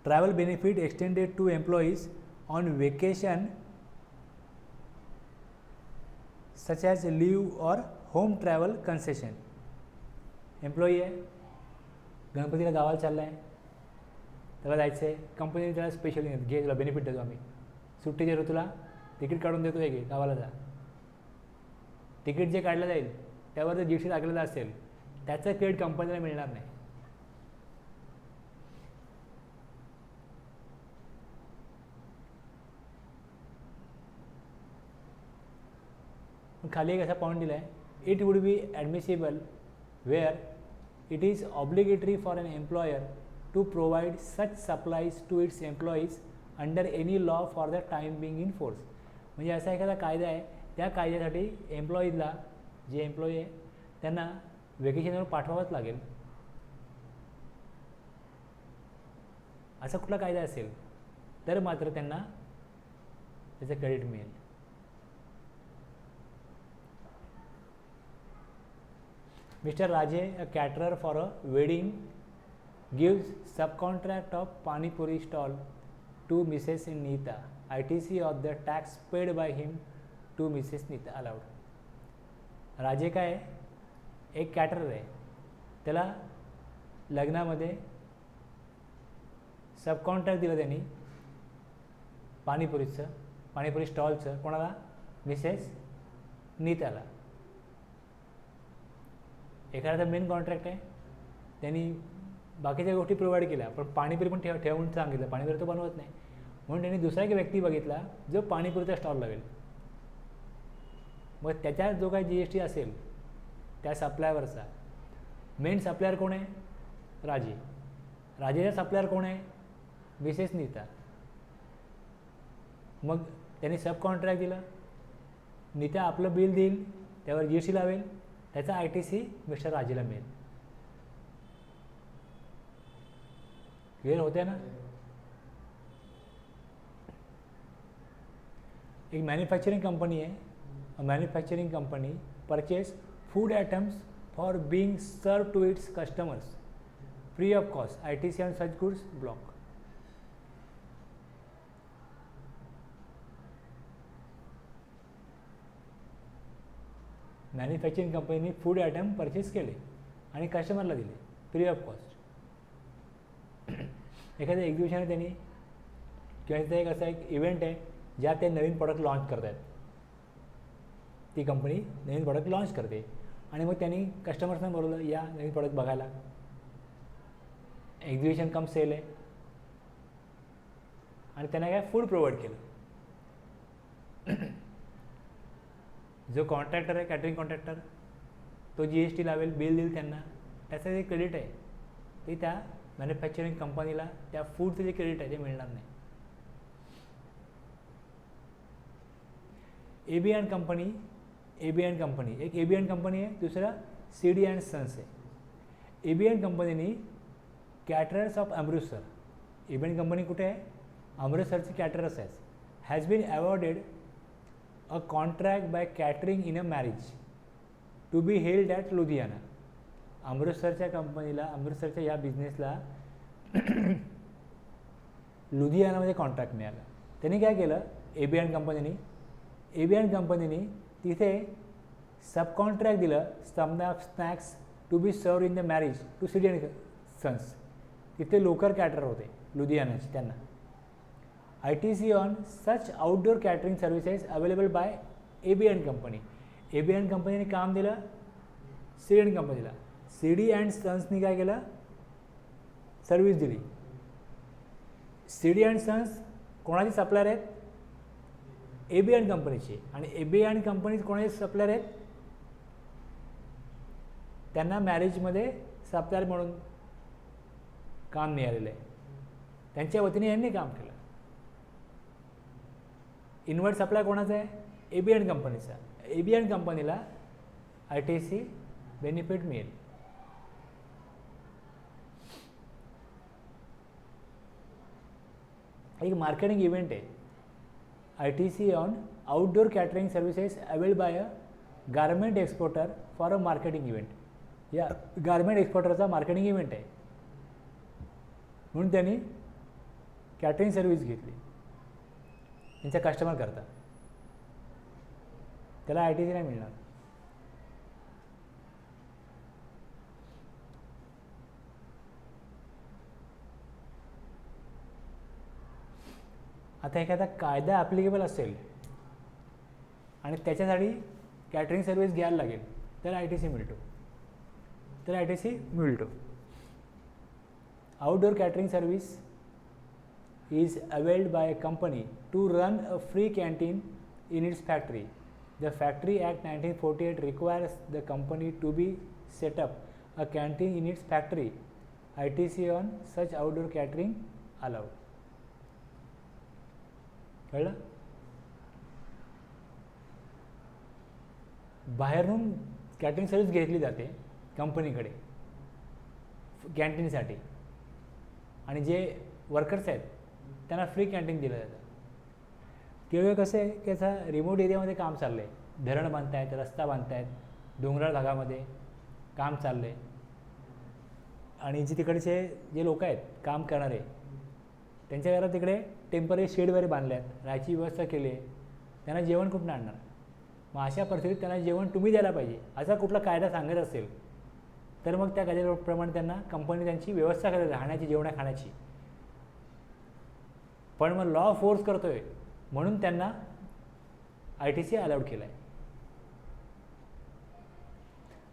Travel benefit extended to employees on vacation such as leave or home travel concession. Employee आहे, गणपतीला गावाला चालला आहे, त्याला जायचं आहे, कंपनीने त्याला स्पेशली घे, तुला बेनिफिट देतो आम्ही, सुट्टी देतो, तुला तिकीट काढून देतो, आहे घे गावाला जा. तिकीट जे काढलं जाईल त्यावर जर GST लागलेला असेल त्याचं क्रेडिट कंपनीला मिळणार नाही. खाली एक असा पॉईंट दिला आहे, it would be admissible where it is obligatory for an employer to provide such supplies to its employees under any law for the time being in force. म्हणजे असा एखादा कायदा आहे, त्या कायद्यासाठी एम्प्लॉईजला, जे एम्प्लॉई आहे त्यांना वेकेशनवर पाठवावंच लागेल. असा कुठला कायदा असेल तर मात्र त्यांना त्याचं क्रेडिट मिळेल. Mr. Raje, a caterer for a wedding, gives subcontract of Pani Puri stall to Mrs. Neeta. ITC of the tax paid by him to Mrs. Neeta allowed. राजे काय आहे? एक कॅटरर आहे, त्याला लग्नामध्ये सबकॉन्ट्रॅक्ट दिलं त्यांनी पाणीपुरीचं, पाणीपुरी स्टॉलचं. कोणाला? मिसेस नीताला. एखादा मेन कॉन्ट्रॅक्ट आहे, त्यांनी बाकीच्या गोष्टी प्रोव्हाइड केल्या, पण पाणीपुरी पण ठेव म्हणून सांगितलं, पाणीपुरी तो बनवत नाही, म्हणून त्यांनी दुसरा एक व्यक्ती बघितला जो पाणीपुरीचा स्टॉल लावेल. मग त्याच्यात जो काही GST असेल त्या सप्लायरवरचा, मेन सप्लायर कोण आहे? राजे. राजेचा सप्लायर कोण आहे? मिसेस नीता. मग त्यांनी सब कॉन्ट्रॅक्ट दिलं, नीता आपलं बिल देईल, त्यावर GST लावेल, त्याचा ITC मिस्टर राजेला मिळेल. क्लिअर होते ना? एक मॅन्युफॅक्चरिंग कंपनी आहे, manufacturing company purchase food items for being serve to its customers free of cost. ITC on such goods block. Manufacturing कंपनीने फूड आयटम परचेस केले आणि कस्टमरला दिले फ्री ऑफ कॉस्ट. एखाद्या एक्झिबिशन आहे त्यांनी किंवा इथं एक असा एक इव्हेंट आहे ज्यात ते नवीन प्रॉडक्ट लॉन्च करत आहेत, ती कंपनी नवीन प्रॉडक्ट लॉन्च करते आणि मग त्यांनी कस्टमर्सना बोलवलं, या नवीन प्रॉडक्ट बघायला. एक्झिबिशन कम सेल आहे आणि त्यांना काय फूड प्रोव्हाइड केलं. जो कॉन्ट्रॅक्टर आहे, कॅटरिंग कॉन्ट्रॅक्टर, तो GST लावेल, बिल देईल त्यांना, त्याचं जे क्रेडिट आहे ते त्या मॅन्युफॅक्चरिंग कंपनीला त्या फूडचं जे क्रेडिट आहे ते मिळणार नाही. AB&T कंपनी, AB&T कंपनी, एक AB&T कंपनी आहे, दुसरा CD & सन्स आहे. AB&T कंपनीने caterers of Amritsar, AB&T company कुठे आहे? अमृतसरचे कॅटरर्स आहेत, has been awarded a contract by catering in a marriage to be held at Ludhiana. अमृतसरच्या कंपनीला, अमृतसरच्या या बिझनेसला लुधियानामध्ये कॉन्ट्रॅक्ट मिळाला. त्यांनी काय केलं, एबीएन कंपनीने तिथे सब कॉन्ट्रॅक्ट दिलं snacks to be serve in the marriage to city and sons. तिथे लोकल कॅटर होते लुधियानाचे, त्यांना ITC on such outdoor catering services available by ABN company. ABN कंपनीने काम दिलं CD कंपनीला. CD अँड सन्सनी काय केलं, सर्व्हिस दिली. CD अँड सन्स कोणाचे सप्लायर आहेत, एबीएन कंपनीचे. आणि एबीएन कंपनी कोणाचे सप्लायर आहेत, त्यांना मॅरेजमध्ये सप्लायर म्हणून काम मिळालेलं आहे. त्यांच्या वतीने यांनी काम केलं. इन्व्हर्ट सप्लाय कोणाचा आहे, एबीएन कंपनीचा. एबीएन कंपनीला ITC बेनिफिट मिळेल. एक मार्केटिंग इव्हेंट आहे, ITC on outdoor catering services available bye a garment exporter for a marketing event. या गारमेंट एक्सपोर्टरचा मार्केटिंग इव्हेंट आहे, म्हणून त्यांनी कॅटरिंग सर्व्हिस घेतली त्यांच्या कस्टमर करता. त्याला ITC नाही मिळणार. आता एखादा कायदा ॲप्लिकेबल असेल आणि त्याच्यासाठी कॅटरिंग सर्व्हिस घ्यायला लागेल तर ITC मिळतो. Outdoor catering service is availed by a company to run a free canteen in its factory. The Factory Act 1948 requires the company to be set up a canteen in its factory. ITC on such outdoor catering allowed. कळलं? बाहेरून catering service घेतली जाते कंपनीकडे कॅन्टीनसाठी, आणि जे workers आहेत त्यांना free canteen दिलं जातं. केवळ कसं आहे की याचा रिमोट एरियामध्ये काम चाललं आहे, धरण बांधतायत, रस्ता बांधतायत, डोंगराळ भागामध्ये काम चाललं आहे, आणि जे तिकडचे जे लोक आहेत काम करणारे त्यांच्या घरात तिकडे टेम्पररी शेड वगैरे बांधले आहेत, राहायची व्यवस्था केली आहे. त्यांना जेवण कुठून आणणार? मग अशा परिस्थितीत त्यांना जेवण तुम्ही द्यायला पाहिजे असा कुठला कायदा सांगत असेल तर मग त्या कायद्याप्रमाणे त्यांना कंपनी त्यांची व्यवस्था करायची राहण्याची, जेवणा खाण्याची. पण मग लॉ फोर्स करतोय म्हणून त्यांना ITC अलाउड केलं आहे.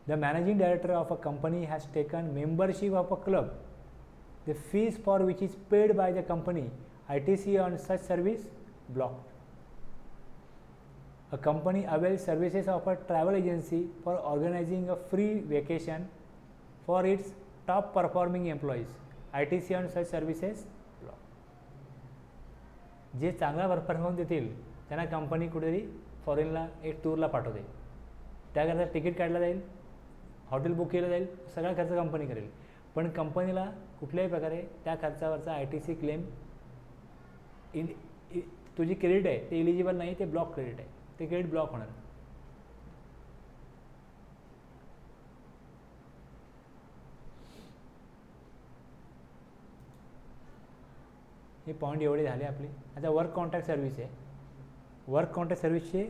The managing director of a company has taken membership of a club. The fees for which is paid by the company ITC on such service blocked. A company avails services of a travel agency for organizing a free vacation for its top performing employees. ITC on such services blocked. जे चांगला performance देतील त्यांना company कुठेतरी फॉरेनला एक टूरला पाठवते, त्याकरता ticket काढलं जाईल, हॉटेल बुक केलं जाईल, सगळा खर्च कंपनी करेल. पण कंपनीला कुठल्याही प्रकारे त्या खर्चावरचा ITC क्लेम तुझी क्रेडिट आहे ते इलिजिबल नाही, ते ब्लॉक क्रेडिट आहे, ते क्रेडिट ब्लॉक होणार. हे पॉईंट एवढे झाले आपले. आता वर्क कॉन्ट्रॅक्ट सर्व्हिस आहे. वर्क कॉन्ट्रॅक्ट सर्व्हिसचे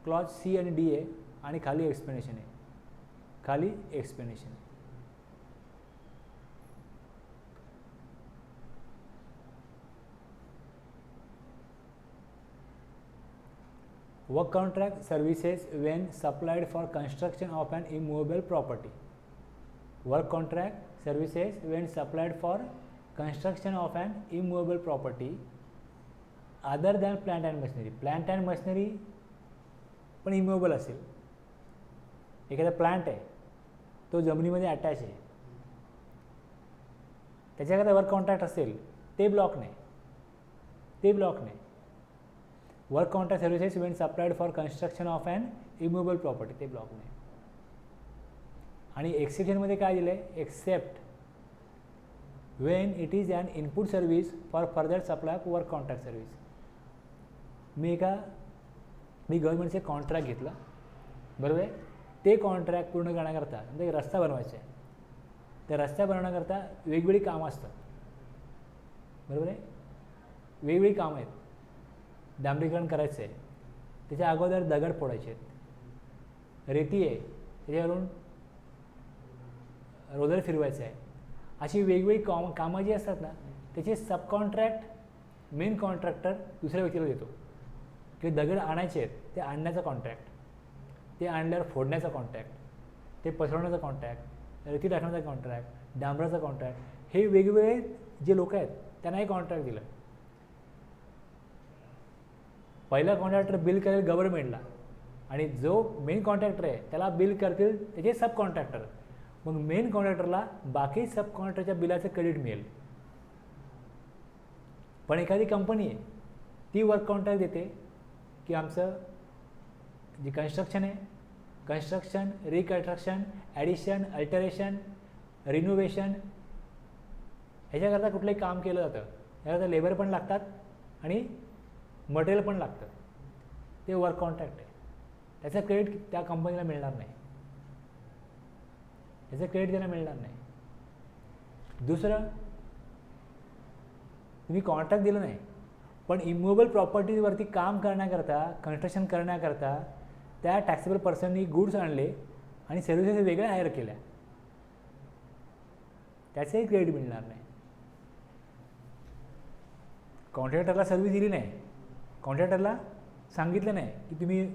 क्लॉज C आणि D आहे आणि खाली एक्सप्लेनेशन आहे. Work contract services when supplied for construction of an immovable property. Work contract services when supplied for construction of an immovable property other than plant and machinery. Plant and machinery पण immovable असेल. एखादा plant आहे तो जमिनीमध्ये attach आहे, त्याच्याकरता work contract असेल ते ब्लॉक नाही. Work contract services when supplied for construction of an immovable property ते ब्लॉक नाही. आणि एक्सेप्शनमध्ये काय दिलं आहे, except when it is an input service for further supply of work contract service. मी गव्हर्नमेंटचे कॉन्ट्रॅक्ट घेतलं, बरोबर आहे, ते कॉन्ट्रॅक्ट पूर्ण करण्याकरता म्हणजे रस्ता बनवायचा आहे, त्या रस्ता बनवण्याकरता वेगवेगळी कामं असतात. बरोबर आहे. वेगवेगळी कामं आहेत. डांबरीकरण करायचं आहे, त्याच्या अगोदर दगड फोडायचे आहेत, रेती आहे त्याच्यावरून रोलर फिरवायचं आहे. अशी वेगवेगळी कामं जी असतात ना त्याचे सबकॉन्ट्रॅक्ट मेन कॉन्ट्रॅक्टर दुसऱ्या व्यक्तीला देतो. किंवा दगड आणायचे आहेत ते आणण्याचा कॉन्ट्रॅक्ट, ते आणल्यावर फोडण्याचा कॉन्ट्रॅक्ट, ते पसरवण्याचा कॉन्ट्रॅक्ट, रेती टाकण्याचा कॉन्ट्रॅक्ट, डांबराचा कॉन्ट्रॅक्ट, हे वेगवेगळे जे लोक आहेत त्यांना हे कॉन्ट्रॅक्ट दिलं. पहिला कॉन्ट्रॅक्टर बिल करेल गव्हर्नमेंटला आणि जो मेन कॉन्ट्रॅक्टर आहे त्याला बिल करतील त्याचे सब कॉन्ट्रॅक्टर. मग मेन कॉन्ट्रॅक्टरला बाकी सब कॉन्ट्रॅक्टरच्या बिलाचं क्रेडिट मिळेल. पण एखादी कंपनी आहे ती वर्क कॉन्ट्रॅक्ट देते की आमचं जे कन्स्ट्रक्शन आहे, construction, reconstruction, addition, alteration, renovation ह्याच्याकरता कुठलंही काम केलं जातं, याकरता लेबर पण लागतात आणि मटेरियल पण लागतं. ते वर्क कॉन्ट्रॅक्ट आहे. त्याचं क्रेडिट त्या कंपनीला मिळणार नाही, त्याचं क्रेडिट त्यांना मिळणार नाही. दुसरं, तुम्ही कॉन्ट्रॅक्ट दिलं नाही पण इमूवेबल प्रॉपर्टीजवरती काम करण्याकरता, कन्स्ट्रक्शन करण्याकरता त्या टॅक्सेबल पर्सननी गुड्स आणले आणि सर्व्हिसेस वेगळ्या हायर केल्या, त्याचंही क्रेडिट मिळणार नाही. कॉन्ट्रॅक्टरला सर्व्हिस दिली नाही, कॉन्ट्रॅक्टरला सांगितलं नाही की तुम्ही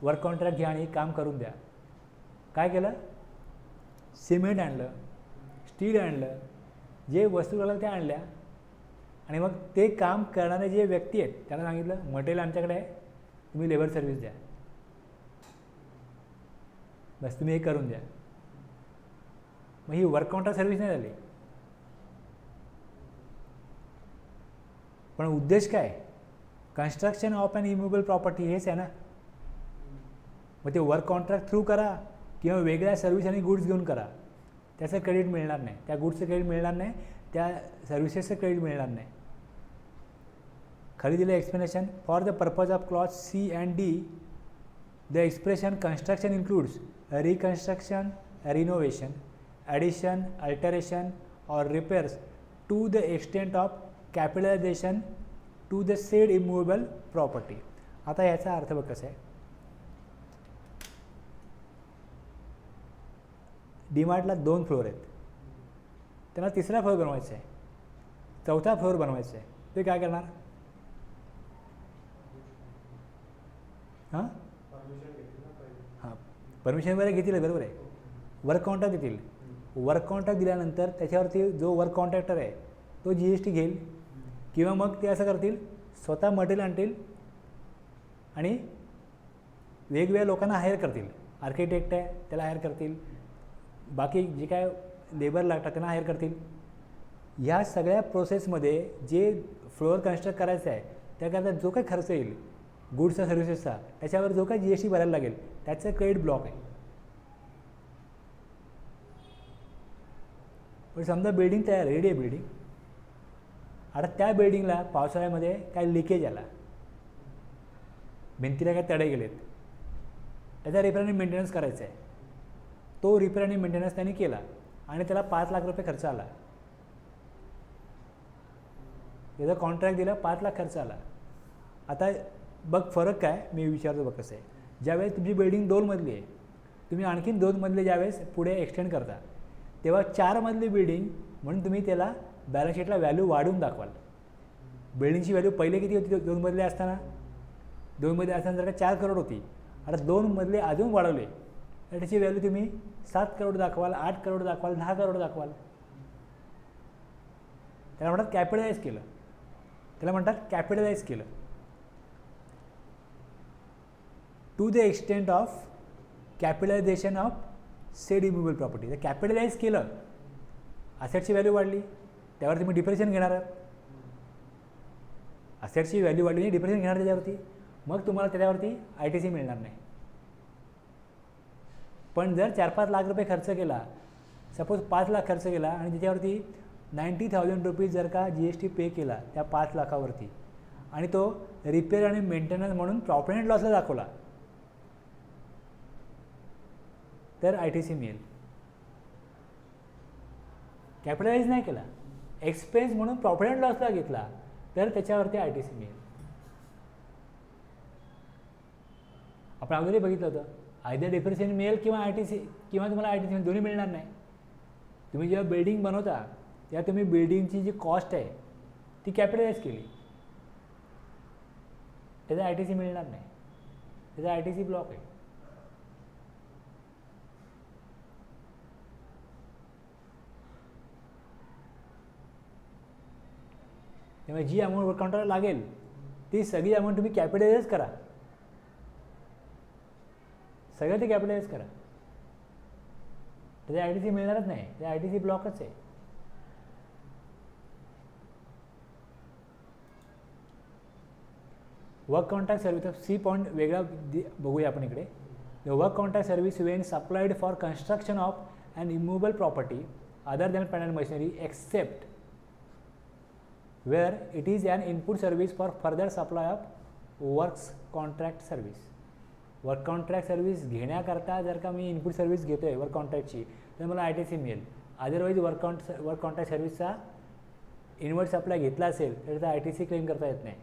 वर्क कॉन्ट्रॅक्ट घ्या आणि काम करून द्या. काय केलं? सिमेंट आणलं, स्टील आणलं, जे वस्तू लागल्या त्या आणल्या आणि मग ते काम करणारे जे व्यक्ती आहेत त्यांना सांगितलं मटेरियल आमच्याकडे आहे, तुम्ही लेबर सर्व्हिस द्या, बस तुम्ही हे करून द्या. मग ही वर्क कॉन्ट्रॅक्ट सर्व्हिस नाही झाली. पण उद्देश काय? Construction of an immovable property हेच आहे ना. मग ते वर्क कॉन्ट्रॅक्ट थ्रू करा किंवा वेगळ्या सर्व्हिस आणि गुड्स घेऊन करा, त्याचं क्रेडिट मिळणार नाही, त्या गुड्सचं क्रेडिट मिळणार नाही, त्या सर्व्हिसेसचं क्रेडिट मिळणार नाही. खाली दिलं explanation. For the purpose of clause C and D the expression construction includes reconstruction, renovation, addition, alteration or repairs to the extent of capitalization to the said immovable property. आता याचा अर्थ बघ कसा आहे. डीमार्टला 2 फ्लोअर आहेत, त्यांना 3रा फ्लोअर बनवायचा आहे, 4था फ्लोअर बनवायचा आहे, ते काय करणार? हां परमिशन वगैरे घेतील, बरोबर आहे. वर्क कॉन्ट्रॅक्ट देतील. वर्क कॉन्ट्रॅक्ट दिल्यानंतर त्याच्यावरती जो वर्क कॉन्ट्रॅक्टर आहे तो GST घेईल किंवा मग ते असं करतील स्वतः मटेरियल आणतील आणि वेगवेगळ्या लोकांना हायर करतील. आर्किटेक्ट आहे त्याला हायर करतील, बाकी जे काय लेबर लागतात त्यांना हायर करतील. ह्या सगळ्या प्रोसेसमध्ये जे फ्लोअर कन्स्ट्रक्ट करायचं आहे त्याकरता जो काही खर्च येईल गुड्सचा सर्व्हिसेसचा त्याच्यावर जो काही GST भरायला लागेल त्याचं क्रेडिट ब्लॉक आहे. पण समजा बिल्डिंग तयार रेडी आहे बिल्डिंग, आता त्या बिल्डिंगला पावसाळ्यामध्ये काय लिकेज आला, भिंतीला काय तडे गेलेत, त्याचा रिपेअर आणि मेंटेनन्स करायचा आहे. तो रिपेअर आणि मेंटेनन्स त्यांनी केला आणि त्याला 5 लाख रुपये खर्च आला. त्याचा कॉन्ट्रॅक्ट दिला, 5 लाख खर्च आला. आता बघ फरक काय, मी विचारतो बघ कसं आहे. ज्यावेळेस तुमची बिल्डिंग 2 मजली आहे, तुम्ही आणखीन 2 मजले ज्यावेळेस पुढे एक्सटेंड करता तेव्हा 4 मजली बिल्डिंग म्हणून तुम्ही त्याला बॅलन्स शीटला व्हॅल्यू वाढवून दाखवाल. बिल्डिंगची व्हॅल्यू पहिले किती होती 2 मजले असताना? 2 मजले असताना जर का 4 करोड होती, आता 2 मजले अजून वाढवले तर त्याची व्हॅल्यू तुम्ही 7 करोड दाखवाल, 8 करोड दाखवाल, 10 करोड दाखवाल. त्याला म्हणतात कॅपिटलाइज केलं, त्याला म्हणतात कॅपिटलाइज केलं. To the extent of capitalisation of said immovable property. जर कॅपिटलाइज केलं, असेटची व्हॅल्यू वाढली, त्यावर तुम्ही डिप्रेशन घेणार आहात. असेटची व्हॅल्यू वाढली, डिप्रेशन घेणार त्याच्यावरती, मग तुम्हाला त्याच्यावरती ITC मिळणार नाही. पण जर 4-5 लाख रुपये खर्च केला, सपोज 5 लाख खर्च केला आणि त्याच्यावरती 90,000 रुपीज जर का GST पे केला त्या 5 लाखावरती आणि तो रिपेअर आणि मेंटेनन्स म्हणून प्रॉफिट अँड लॉसला दाखवला तर ITC मिळेल. कॅपिटलाइज नाही केला, एक्सपेन्स म्हणून प्रॉफिट अँड लॉसला घेतला तर त्याच्यावरती आय टी सी मिळेल. आपण अगोदरही बघितलं होतं, आयदर डिप्रिसिएशन मिळेल किंवा आय टी सी, किंवा तुम्हाला आय टी सी दोन्ही मिळणार नाही. तुम्ही जेव्हा बिल्डिंग बनवता तेव्हा तुम्ही बिल्डिंगची जी कॉस्ट आहे ती कॅपिटलाइज केली, त्याचा आय टी सी मिळणार नाही, त्याचा आय टी सी ब्लॉक आहे. त्यामुळे जी अमाऊंट वर्क काउंटरला लागेल ती सगळी अमाऊंट तुम्ही कॅपिटलाइज करा, सगळं ते कॅपिटलाइज करा, त्याचा आय टी सी मिळणारच नाही, त्या आय टी सी ब्लॉकच आहे. Work contract service C point वेगळा बघूया आपण इकडे. The work contract service when supplied for construction of an immovable property other than plant and machinery except where it is an input service for further supply of works contract service. Work contract service घेण्याकरता जर का मी input service घेतो आहे work कॉन्ट्रॅक्टची तर मला I T C मिळेल. Otherwise work contract सर्व्हिसचा इनवर्ट सप्लाय घेतला असेल तर त्याचा आय टी सी क्लेम करता येत नाही.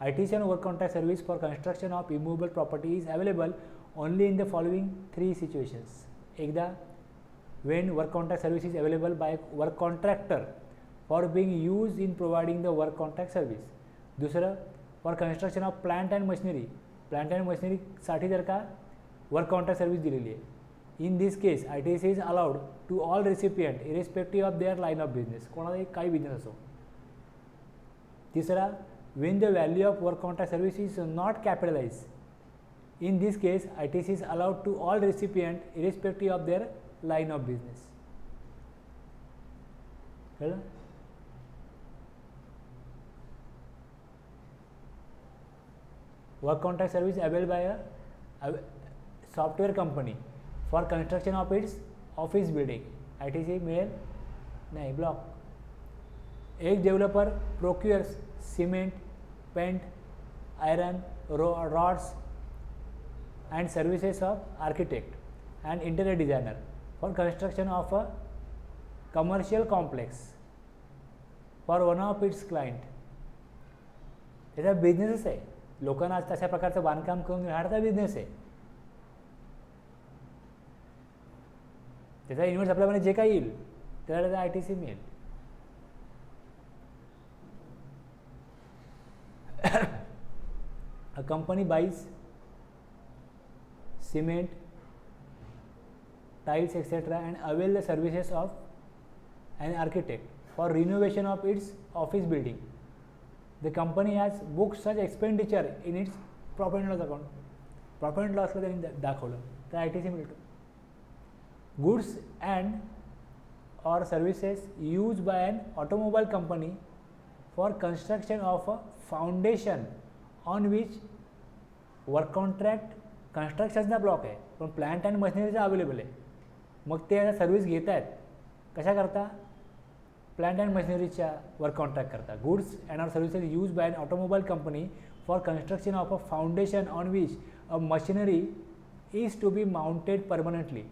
I T C on work contract service for construction of immovable property is available only in the following 3 situations. एकदा when work contract service is available by work contractor for being used in providing the work contract service. दुसरं for construction of plant and machinery, plant and मशिनरीसाठी जर का work contract service दिलेली आहे. In this case I T C is allowed to all recipient irrespective of their line of business, कोणालाही काही business असो. तिसरा when the value of work contract service is not capitalise. In this case I T C is allowed to all recipient irrespective of their line of business. कळलं? Work contract service available by a software company for construction of its office building. ITC मिळेल नाही, block. एक developer procures cement, paint, iron, rods and services of architect and interior designer for construction of a commercial complex for one of its client. त्याचा बिझनेसच आहे, लोकांना आज तशा प्रकारचं बांधकाम करून राहण्याचा बिझनेस आहे. त्याचा इन्व्हेस्ट आपल्यामध्ये जे काही येईल त्याला त्याचा आय टी सी मिळेल. A company buys cement, tiles etc. and avail the services of an architect for renovation of its office building. The company has booked such expenditure in its profit and loss account. Profit and loss ला त्यांनी दाखवलं तर I T C मिळतो. Goods and or services used by an automobile company for construction of a foundation on which work contract कन्स्ट्रक्शनचा block आहे पण plant and मशिनरीचा available आहे. मग ते आता सर्व्हिस घेत आहेत कशा करता, प्लांट अँड मशिनरीच्या वर्क कॉन्ट्रॅक्ट करता. Goods and or services use by an automobile company for construction of a foundation on which a machinery is to be mounted permanently.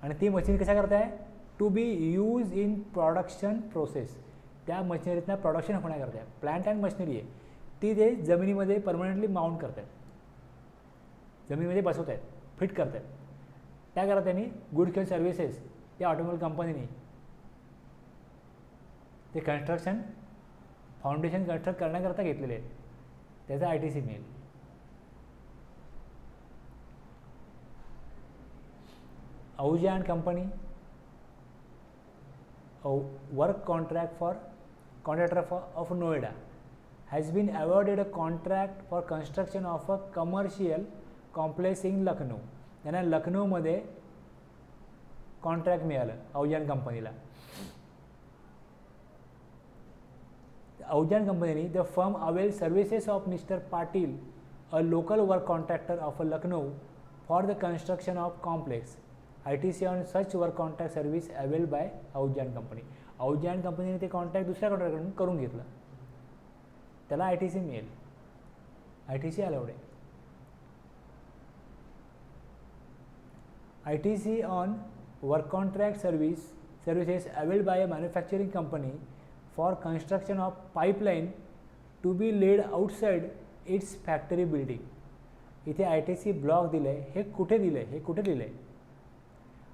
आणि ती मशिनरी कशा करताय, to be use in production process. त्या मशिनरीतनं production होण्याकरता आहे. Plant and machinery आहे ती ते जमिनीमध्ये परमनंटली माउंट करत आहेत, जमिनीमध्ये बसवत आहेत, फिट करत आहेत. त्याकरता त्यांनी गुड्स किंवा सर्व्हिसेस या ऑटोमोबाईल कंपनीने ते कन्स्ट्रक्शन फाउंडेशन कन्स्ट्रक्ट करण्याकरता घेतलेले आहेत. त्याचा आय टी सी मिळेल. Ahuja and Company, a work contractor of Noida, has been awarded a contract for construction of a commercial complex in Lucknow. त्यांना लखनौमध्ये कॉन्ट्रॅक्ट मिळालं Ahuja and कंपनीला. Ahuja and कंपनीने the firm availed services of Mr. Patil, a local work contractor of Lucknow, for the construction of complex. ITC on such work contract service availed by Ahuja and Company. Ahuja and कंपनीने ते contract दुसऱ्या कॉन्ट्रॅक्टकडून करून घेतलं, त्याला I T C मिळेल. I T C allowed आहे. I T C on work contract service services availed by a manufacturing company for construction of pipeline to be laid outside its factory building. इथे ITC block दिलं आहे, हे कुठे दिलं आहे, हे कुठे दिलं आहे.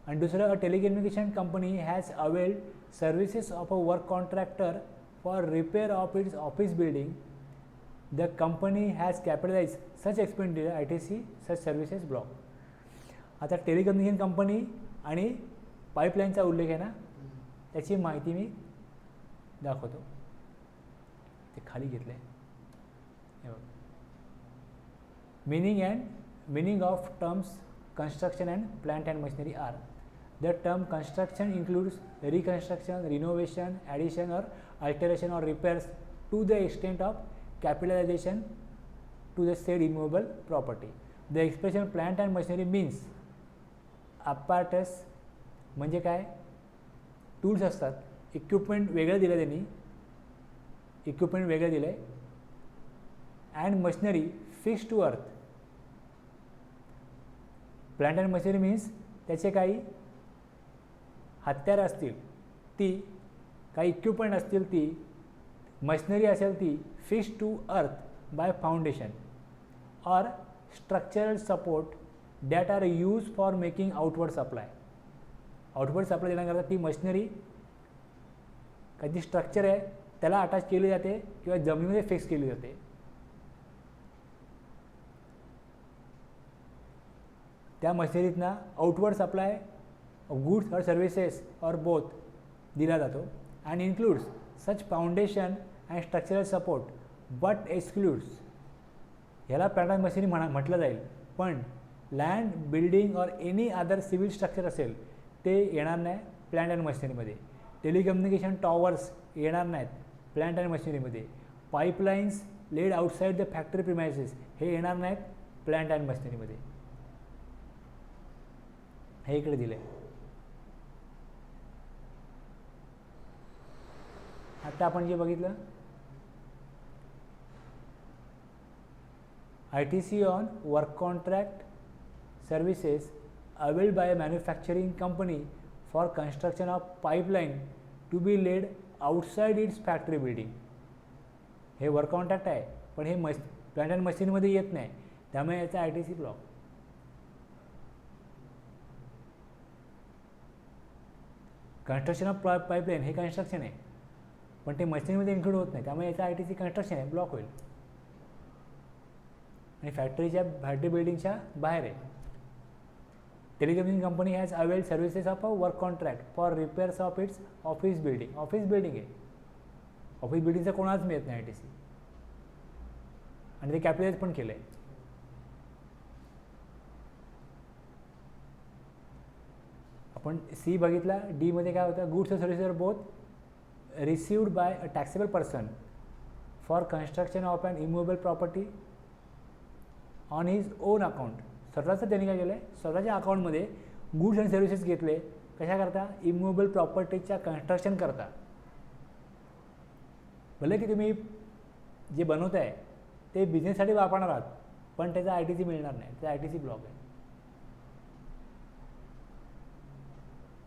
आणि दुसरं, a telecommunication company has availed services of a work contractor for repair of its office building. The company has capitalize such expenditure ITC such services block. आता टेलिकम्युनिकेशन कंपनी आणि पाईपलाईनचा उल्लेख आहे ना, त्याची माहिती मी दाखवतो. ते खाली घेतलं आहे. Meaning of terms construction and plant and machinery are: the term construction includes reconstruction, renovation, addition or alteration or repairs to the extent of capitalization to the said immovable property. The expression plant and machinery means apparatus म्हणजे काय, tools असतात, equipment वेगळं दिलं त्यांनी, equipment वेगळं दिलं आहे. And machinery fix to earth. Plant and machinery means त्याचे काही हत्यार असतील ती, काही इक्विपमेंट असतील ती, मशिनरी असेल ती fix to earth by foundation or structural support that are use for making outward supply. Outward supply देण्याकरता ती मशिनरी काही जी स्ट्रक्चर आहे त्याला अटॅच केली जाते किंवा जमिनीमध्ये फिक्स केली जाते. त्या मशिनरीतना outward supply goods or services or both दिला जातो. And includes such foundation and structural support but excludes. ह्याला प्लांट अँड मशिनरी म्हटलं जाईल, पण land, building or any other civil structure असेल ते येणार नाही प्लांट अँड मशिनरीमध्ये. टेलिकम्युनिकेशन टॉवर्स येणार नाहीत प्लांट अँड मशिनरीमध्ये. Pipelines laid outside the factory premises हे येणार नाहीत प्लांट अँड मशिनरीमध्ये. हे इकडे दिलं आहे. आता आपण जे बघितलं, ITC on work contract services availed by a manufacturing company for construction of pipeline to be laid outside its factory building. हे वर्क कॉन्ट्रॅक्ट आहे, पण हे प्लांट अँड मशीनमध्ये येत नाही, त्यामुळे याचा ITC block. Construction of pipeline हे कन्स्ट्रक्शन आहे, पण ते मशीनमध्ये इन्क्लूड होत नाही, त्यामुळे याचा ITC कन्स्ट्रक्शन आहे, ब्लॉक होईल. आणि फॅक्टरी बिल्डिंगच्या बाहेर आहे. Telecommunication company has availed services of a work contract for repairs of its office building. Office building आहे, ऑफिस बिल्डिंगचं कोणाच मिळत नाही ITC, आणि ते कॅपिटलाइज पण केलं आहे. आपण सी बघितला. डी मध्ये काय होतं, goods and services are both received by a taxable person for construction of an immovable property on his own account. स्वतःचं त्यांनी काय केलं आहे, स्वतःच्या अकाउंटमध्ये गुड्स अँड सर्व्हिसेस घेतले. कशा करता, इमूवेबल प्रॉपर्टीच्या कन्स्ट्रक्शन करता. भले की तुम्ही जे बनवत आहे ते बिझनेससाठी वापरणार आहात, पण त्याचा ITC मिळणार नाही, त्याचा ITC ब्लॉक आहे.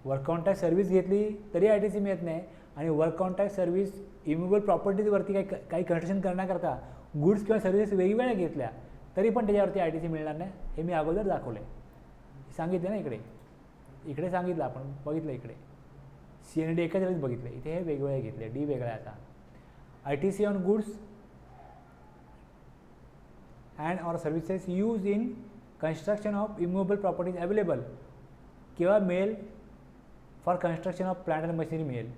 वर्क कॉन्ट्रॅक्ट सर्व्हिस घेतली तरी ITC मिळत नाही, आणि वर्क कॉन्ट्रॅक्ट सर्व्हिस इमूवेबल प्रॉपर्टीजवरती काही कन्स्ट्रक्शन करण्याकरता गुड्स किंवा सर्व्हिसेस वेगवेगळ्या घेतल्या तरी पण त्याच्यावरती ITC मिळणार नाही. हे मी अगोदर दाखवलं आहे, सांगितलं ना. इकडे सांगितलं, आपण बघितलं इकडे C आणि D एकाच वेळेस बघितलं. इथे हे वेगवेगळे घेतले, D वेगळा आहे. आता ITC on goods and or services use in construction of immovable properties available केव्हा मिळेल, for construction of plant and machinery मिळेल.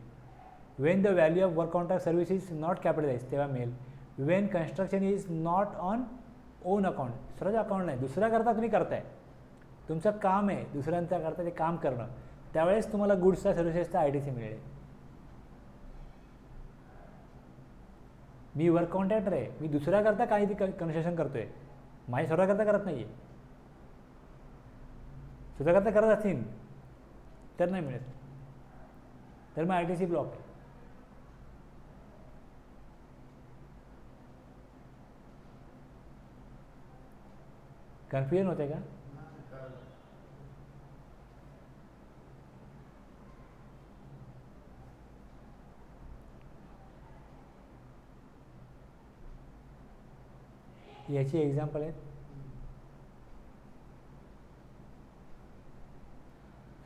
When the value of work contract service is not capitalize तेव्हा मिळेल. When construction is not on own account, स्वतःचं account नाही, दुसऱ्याकरता तुम्ही करताय, तुमचं काम आहे दुसऱ्यांचा करता ते काम करणं, त्यावेळेस तुम्हाला गुड्सचा सर्व्हिसेसचा ITC मिळेल. मी वर्क कॉन्ट्रॅक्टर आहे, मी दुसऱ्याकरता काही कन्स्ट्रक्शन करतोय, माझ्या स्वतःकरता करत नाही आहे. स्वतःकरता करत असतील तर नाही मिळत, तर मग ITC ब्लॉक आहे. कन्फ्युजन होते का? याची एक्झाम्पल आहेत.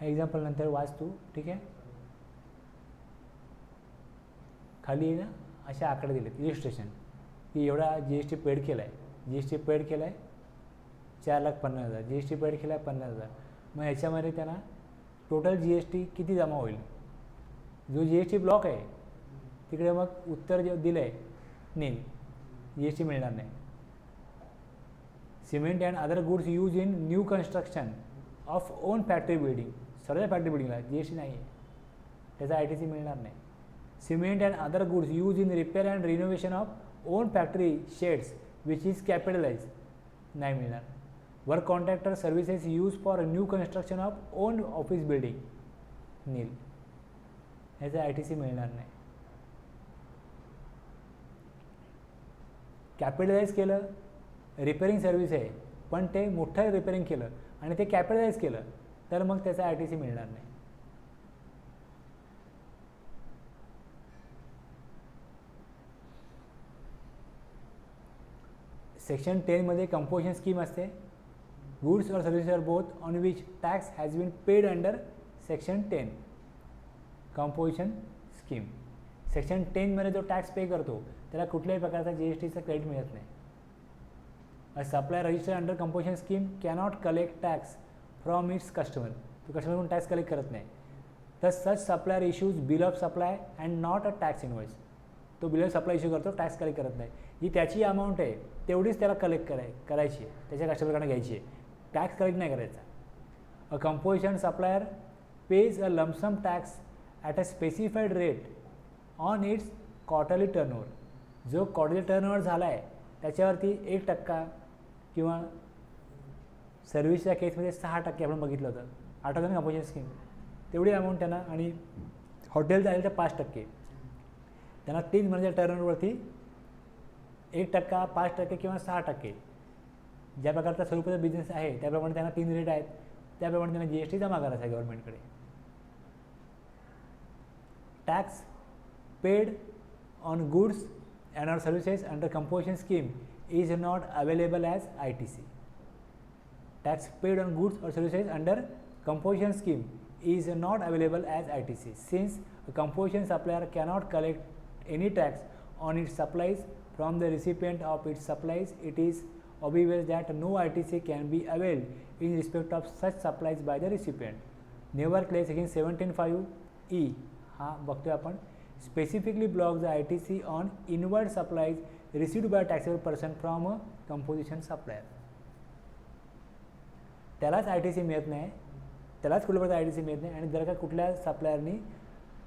एक्झाम्पल नंतर वाच तू, ठीक आहे. खाली ना असे आकडे दिलेत इलिस्ट्रेशन की एवढा GST पेड केला आहे, GST पेड केला आहे 4,50,000, GST पेड केला आहे 50,000. मग ह्याच्यामध्ये त्यांना टोटल GST किती जमा होईल. जो GST ब्लॉक आहे तिकडे मग उत्तर जे दिलं आहे नील, GST मिळणार नाही. Cement and other goods use in new construction of own factory building, सर्व फॅक्टरी बिल्डिंगला GST नाही आहे, त्याचा ITC मिळणार नाही. Cement and other goods use in repair and renovation of own factory sheds which is capitalize, नाही मिळणार. Work contractor services use for new construction of own office building, nil, ह्याचा ITC मिळणार नाही. कॅपिटलाइज केलं, repairing service आहे पण ते मोठं रिपेअरिंग केलं आणि ते कॅपिटलाइज केलं तर मग त्याचा ITC मिळणार नाही. सेक्शन 10 मध्ये कंपोजिशन स्कीम असते. Goods or services are both on which tax has been paid under section 10 composition scheme. Section 10 मध्ये जो टॅक्स पे करतो त्याला कुठल्याही प्रकारचा GSTचा क्रेडिट मिळत नाही. A supplier register under composition scheme cannot collect tax from its customer, तो कस्टमरकडून टॅक्स कलेक्ट करत नाही. तर such supplier issues bill of supply and not a tax invoice, तो बिल ऑफ सप्लाय इश्यू करतो, टॅक्स कलेक्ट करत नाही. जी त्याची अमाऊंट आहे तेवढीच त्याला कलेक्ट करायची आहे, त्याच्या कस्टमरकडनं घ्यायची आहे, टॅक्स कलेक्ट नाही करायचा. अ composition supplier page a lump sum tax at a specified rate on it's quarterly turnover, जो क्वार्टरली टर्नओव्हर झाला आहे त्याच्यावरती 1% किंवा सर्व्हिसच्या केसमध्ये 6% आपण बघितलं होतं, आठवतं ना कंपोजिशन स्कीम, तेवढी अमाऊंट त्यांना. आणि हॉटेल झाले तर 5%, त्यांना 3 महिन्याच्या टर्नओव्हरवरती 1%, 5% किंवा 6%, ज्या प्रकारचा स्वरूपाचा बिझनेस आहे त्याप्रमाणे त्यांना 3 रेट आहेत, त्याप्रमाणे त्यांना GST जमा करायचा आहे गव्हर्नमेंटकडे. Tax paid on goods and or services under composition scheme is not available as ITC. Tax paid on goods or services under composition scheme is not available as ITC. Since a composition supplier cannot collect any tax on its supplies from the recipient of its supplies, it is obvious that no ITC can be availed in respect of such supplies by the recipient. Nevertheless, section 17(5)(e) हा बघतोय आपण, specifically blocks the ITC on inward supplies received by a taxable person from a composition supplier. त्यालाच ITC मिळत नाही, त्यालाच कुठल्या प्रकारचा ITC मिळत नाही. आणि जर का कुठल्या सप्लायरनी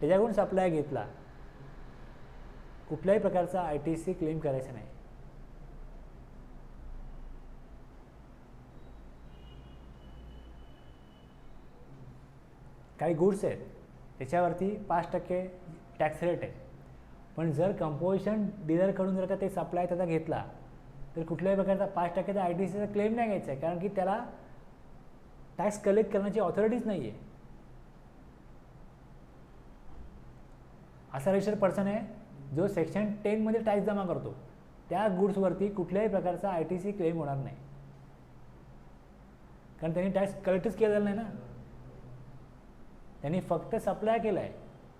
त्याच्याकडून सप्लाय घेतला, कुठल्याही प्रकारचा ITC क्लेम करायचा नाही. काही गुड्स आहेत त्याच्यावरती 5% टॅक्स रेट आहे, पण जर कंपोजिशन डीलरकडून जर का ते सप्लाय त्याचा घेतला तर कुठल्याही प्रकारचा 5%चा ITCचा क्लेम नाही घ्यायचा आहे, कारण की त्याला टॅक्स कलेक्ट करण्याची ऑथॉरिटीच नाही आहे. असा रजिस्टर्ड पर्सन आहे जो सेक्शन 10 मध्ये टॅक्स जमा करतो, त्या गुड्सवरती कुठल्याही प्रकारचा ITC क्लेम होणार नाही, कारण त्यांनी टॅक्स कलेक्टच केलेला नाही ना, त्यांनी फक्त सप्लाय केला आहे,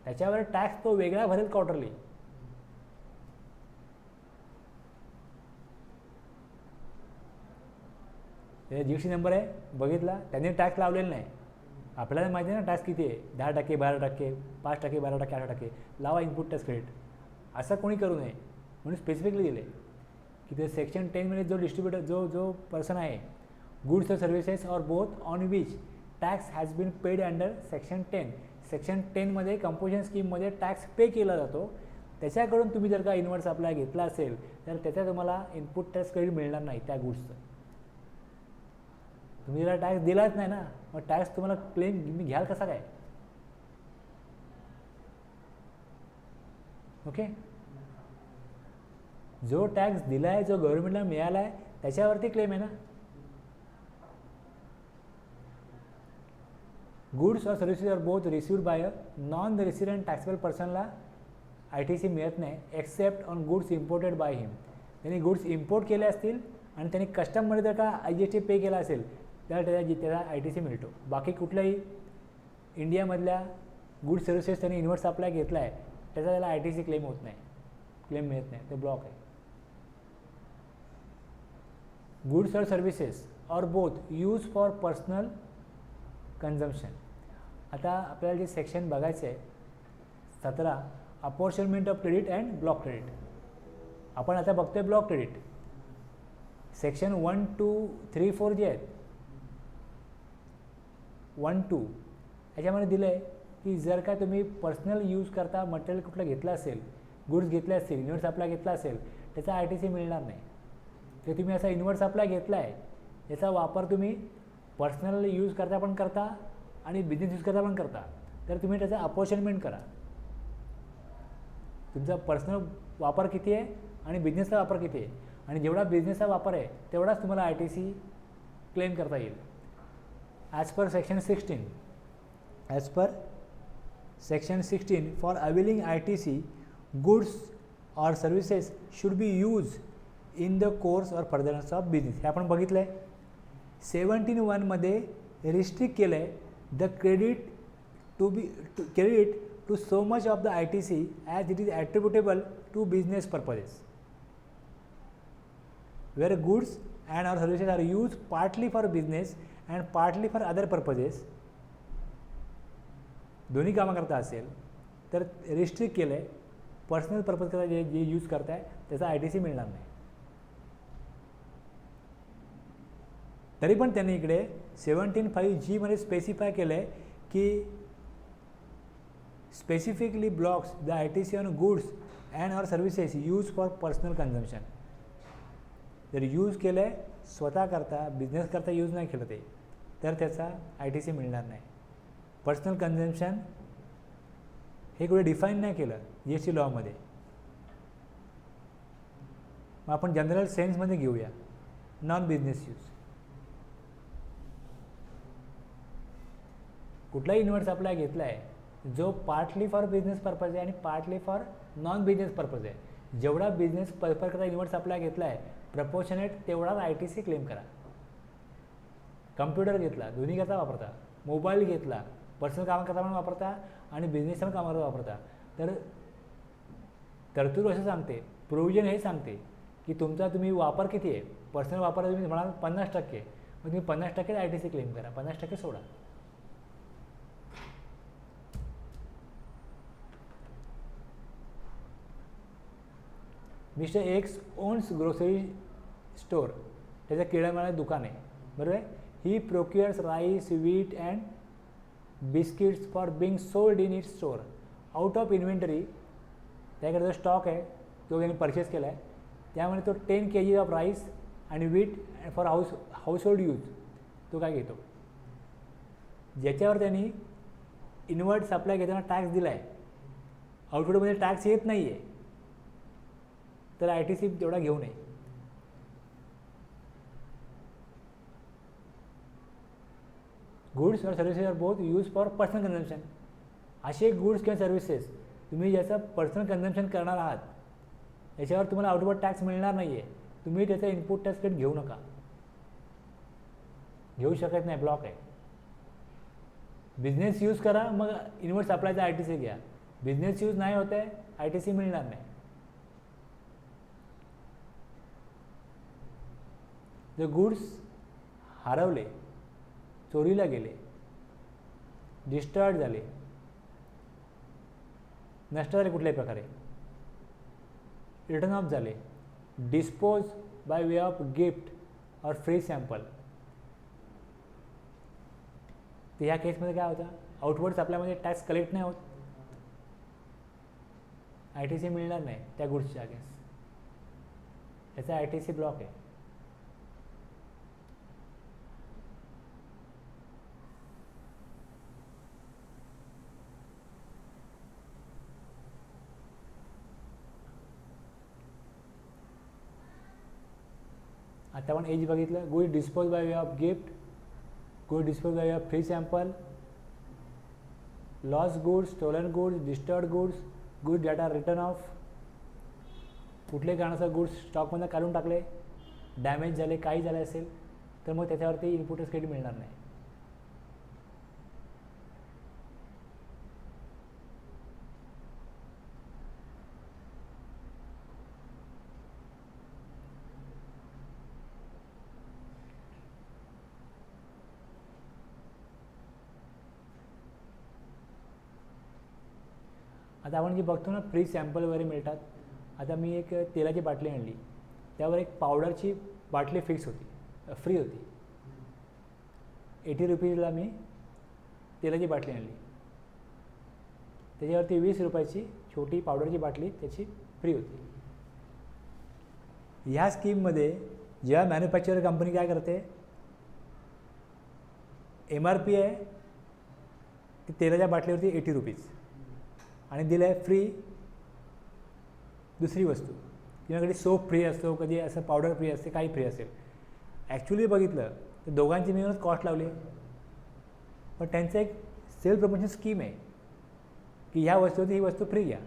त्याच्यावर टॅक्स तो वेगळा भरेल क्वार्टरली. GST नंबर आहे बघितला, त्यांनी टॅक्स लावलेला नाही, आपल्याला माहिती आहे ना टॅक्स किती आहे, 10%, 12%, 5%, 12%, 8%, लावा इनपुट टॅक्स क्रेडिट, असं कोणी करू नये म्हणून स्पेसिफिकली दिले की ते सेक्शन 10 मध्ये जो डिस्ट्रीब्युटर जो पर्सन आहे, goods or services or both on which tax has been paid under section 10, section 10 मध्ये कंपोजिशन स्कीममध्ये टॅक्स पे केला जातो, त्याच्याकडून तुम्ही जर का इनवर्ड सप्लाय घेतला असेल तर त्याचा तुम्हाला इनपुट टॅक्स क्रेडिट मिळणार नाही त्या गुड्सचं. तुम्ही जर टॅक्स दिलाच नाही ना, मग टॅक्स तुम्हाला क्लेम तुम्ही घ्याल कसा काय. ओके, जो टॅक्स दिला आहे, जो गव्हर्नमेंटला मिळाला आहे त्याच्यावरती क्लेम आहे ना. Goods or services are both received by a non resident taxable पर्सनला ITC मिळत नाही except on goods imported by him. त्यांनी गुड्स इम्पोर्ट केले असतील आणि त्यांनी कस्टममध्ये जर का IGST पे केला असेल तर त्याला ITC मिळतो. बाकी कुठल्याही इंडियामधल्या गुड सर्व्हिसेस त्यांनी इन्व्हर्ट सप्लाय घेतला आहे त्याचा त्याला ITC क्लेम होत नाही, क्लेम मिळत नाही, ते ब्लॉक आहे. Goods or services or both use for personal consumption. आता आपल्याला जे सेक्शन बघायचं आहे 17 apportionment of credit and block credit. आपण आता बघतोय ब्लॉक क्रेडिट. सेक्शन 1, 2, 3, 4 जे आहेत 1, 2 याच्यामध्ये दिलं आहे की जर का तुम्ही पर्सनल यूज करता मटेरियल कुठलं घेतलं असेल, गुड्स घेतले असतील, इन्व्हर्ट सप्लाय घेतला असेल त्याचा ITC मिळणार नाही. तर तुम्ही असा इन्व्हर्ट सप्लाय घेतला आहे याचा वापर तुम्ही पर्सनल यूज करता पण करता आणि बिझनेस यूज करता पण करता, तर तुम्ही त्याचा अपॉर्चमेंट करा. तुमचा पर्सनल वापर किती आहे आणि बिझनेसचा वापर किती आहे, आणि जेवढा बिझनेसचा वापर आहे तेवढाच तुम्हाला ITC क्लेम करता येईल. As per section 16 for availing ITC goods or services should be use in the course or furtherance of business. हे आपण बघितलं आहे. 17(1) मध्ये रिस्ट्रिक्ट केलं आहे the credit to so much of the ITC as it is attributable to business purposes, where goods and or services are used partly for business and partly for other purposes. दोन्ही कामं करता असेल तर restrict केलं आहे. Personal purpose करता जे use करताय त्याचा ITC मिळणार नाही. तरी पण त्यांनी इकडे 17(5) मध्ये स्पेसिफाय केलं आहे की specifically blocks the ITC on goods and or services use for personal consumption. जर यूज केलं आहे स्वतः करता बिझनेस करता यूज नाही केलं ते तर त्याचा ITC मिळणार नाही. पर्सनल कन्झम्पशन हे कुठे डिफाईन नाही केलं GST लॉमध्ये. मग आपण जनरल सेन्समध्ये घेऊया नॉन बिझनेस यूज. कुठलाही इन्व्हर्ट सप्लाय घेतला आहे जो पार्टली फॉर बिझनेस पर्पज आहे आणि partly for non business purpose आहे. जेवढा बिझनेस पर्पज करता इन्व्हर्ट सप्लाय घेतला आहे प्रपोर्शनेट तेवढाच ITC क्लेम करा. कम्प्युटर घेतला दोन्ही करता वापरता, मोबाईल घेतला पर्सनल कामं करता पण वापरता आणि बिझनेसच्या पण कामावर वापरता, तर तरतूद असं सांगते, प्रोव्हिजन हे सांगते की तुमचा तुम्ही वापर किती आहे. पर्सनल वापर तुम्ही म्हणाल 50%, मग तुम्ही 50% ITC क्लेम करा, 50% सोडा. Mister X owns grocery store, त्याचं किराणामालाचं दुकान आहे बरोबर आहे. He procures rice wheat and biscuits for being sold in its store out of inventory. त्याकडे जो स्टॉक आहे तो त्यांनी परचेस केला आहे, त्यामुळे तो 10 kg ऑफ राईस आणि वीट फॉर हाऊसहोल्ड यूज तो काय घेतो. ज्याच्यावर त्यांनी इन्व्हर्ट सप्लाय घेताना टॅक्स दिला आहे, आउटपुटमध्ये टॅक्स येत नाही आहे, तर ITC तेवढा घेऊ नये. Goods or services are both use for personal consumption. असे गुड्स किंवा सर्व्हिसेस तुम्ही ज्याचं पर्सनल कन्झम्पशन करणार आहात याच्यावर तुम्हाला आउटपुट टॅक्स मिळणार नाही आहे, तुम्ही त्याचा इनपुट टॅक्स क्रेडिट घेऊ नका, घेऊ शकत नाही, ब्लॉक आहे. बिझनेस यूज करा मग इन्व्हर्ट सप्लायचा ITC घ्या. बिझनेस यूज नाही होत आहे ITC मिळणार नाही. जर गुड्स हरवले, चोरीला गेले, डिस्ट्रॉयड झाले, नष्ट झाले कुठल्याही प्रकारे, रिटर्न ऑफ झाले, dispose by way of gift और फ्री सॅम्पल, तर ह्या केसमध्ये काय होतं, आउटवर्ड सप्लायमध्ये टॅक्स कलेक्ट नाही होत, ITC मिळणार नाही त्या गुड्सच्या अगेन्स्ट, त्याचा ITC ब्लॉक आहे. आता आपण एज बघितलं. Good dispose by way of gift, good dispose by way of free sample, loss goods, stolen goods, destroyed goods, good data return off, कुठले कारणासह गुड्स स्टॉकमध्ये काढून टाकले, डॅमेज झाले, काही झालं असेल तर मग त्याच्यावरती इनपुट टॅक्स क्रेडिट मिळणार नाही. आता आपण जे बघतो ना फ्री सॅम्पल वगैरे मिळतात. आता मी एक तेलाची बाटली आणली, त्यावर एक पावडरची बाटली फिक्स होती, फ्री होती. 80 रुपीजला मी तेलाची बाटली आणली, त्याच्यावरती 20 रुपयाची छोटी पावडरची बाटली त्याची फ्री होती. ह्या स्कीममध्ये जेव्हा मॅन्युफॅक्चरर कंपनी काय करते, MRP आहे ती तेलाच्या बाटलीवरती 80 रुपीज आणि दिलं आहे फ्री दुसरी वस्तू, किंवा कधी सोप फ्री असतो, कधी असं पावडर फ्री असते, काही फ्री असेल. ॲक्च्युली बघितलं तर दोघांची मिळूनच कॉस्ट लावली आहे. पण त्यांचं एक सेल्फ प्रमोशन स्कीम आहे की ह्या वस्तूवरती ही वस्तू फ्री घ्या,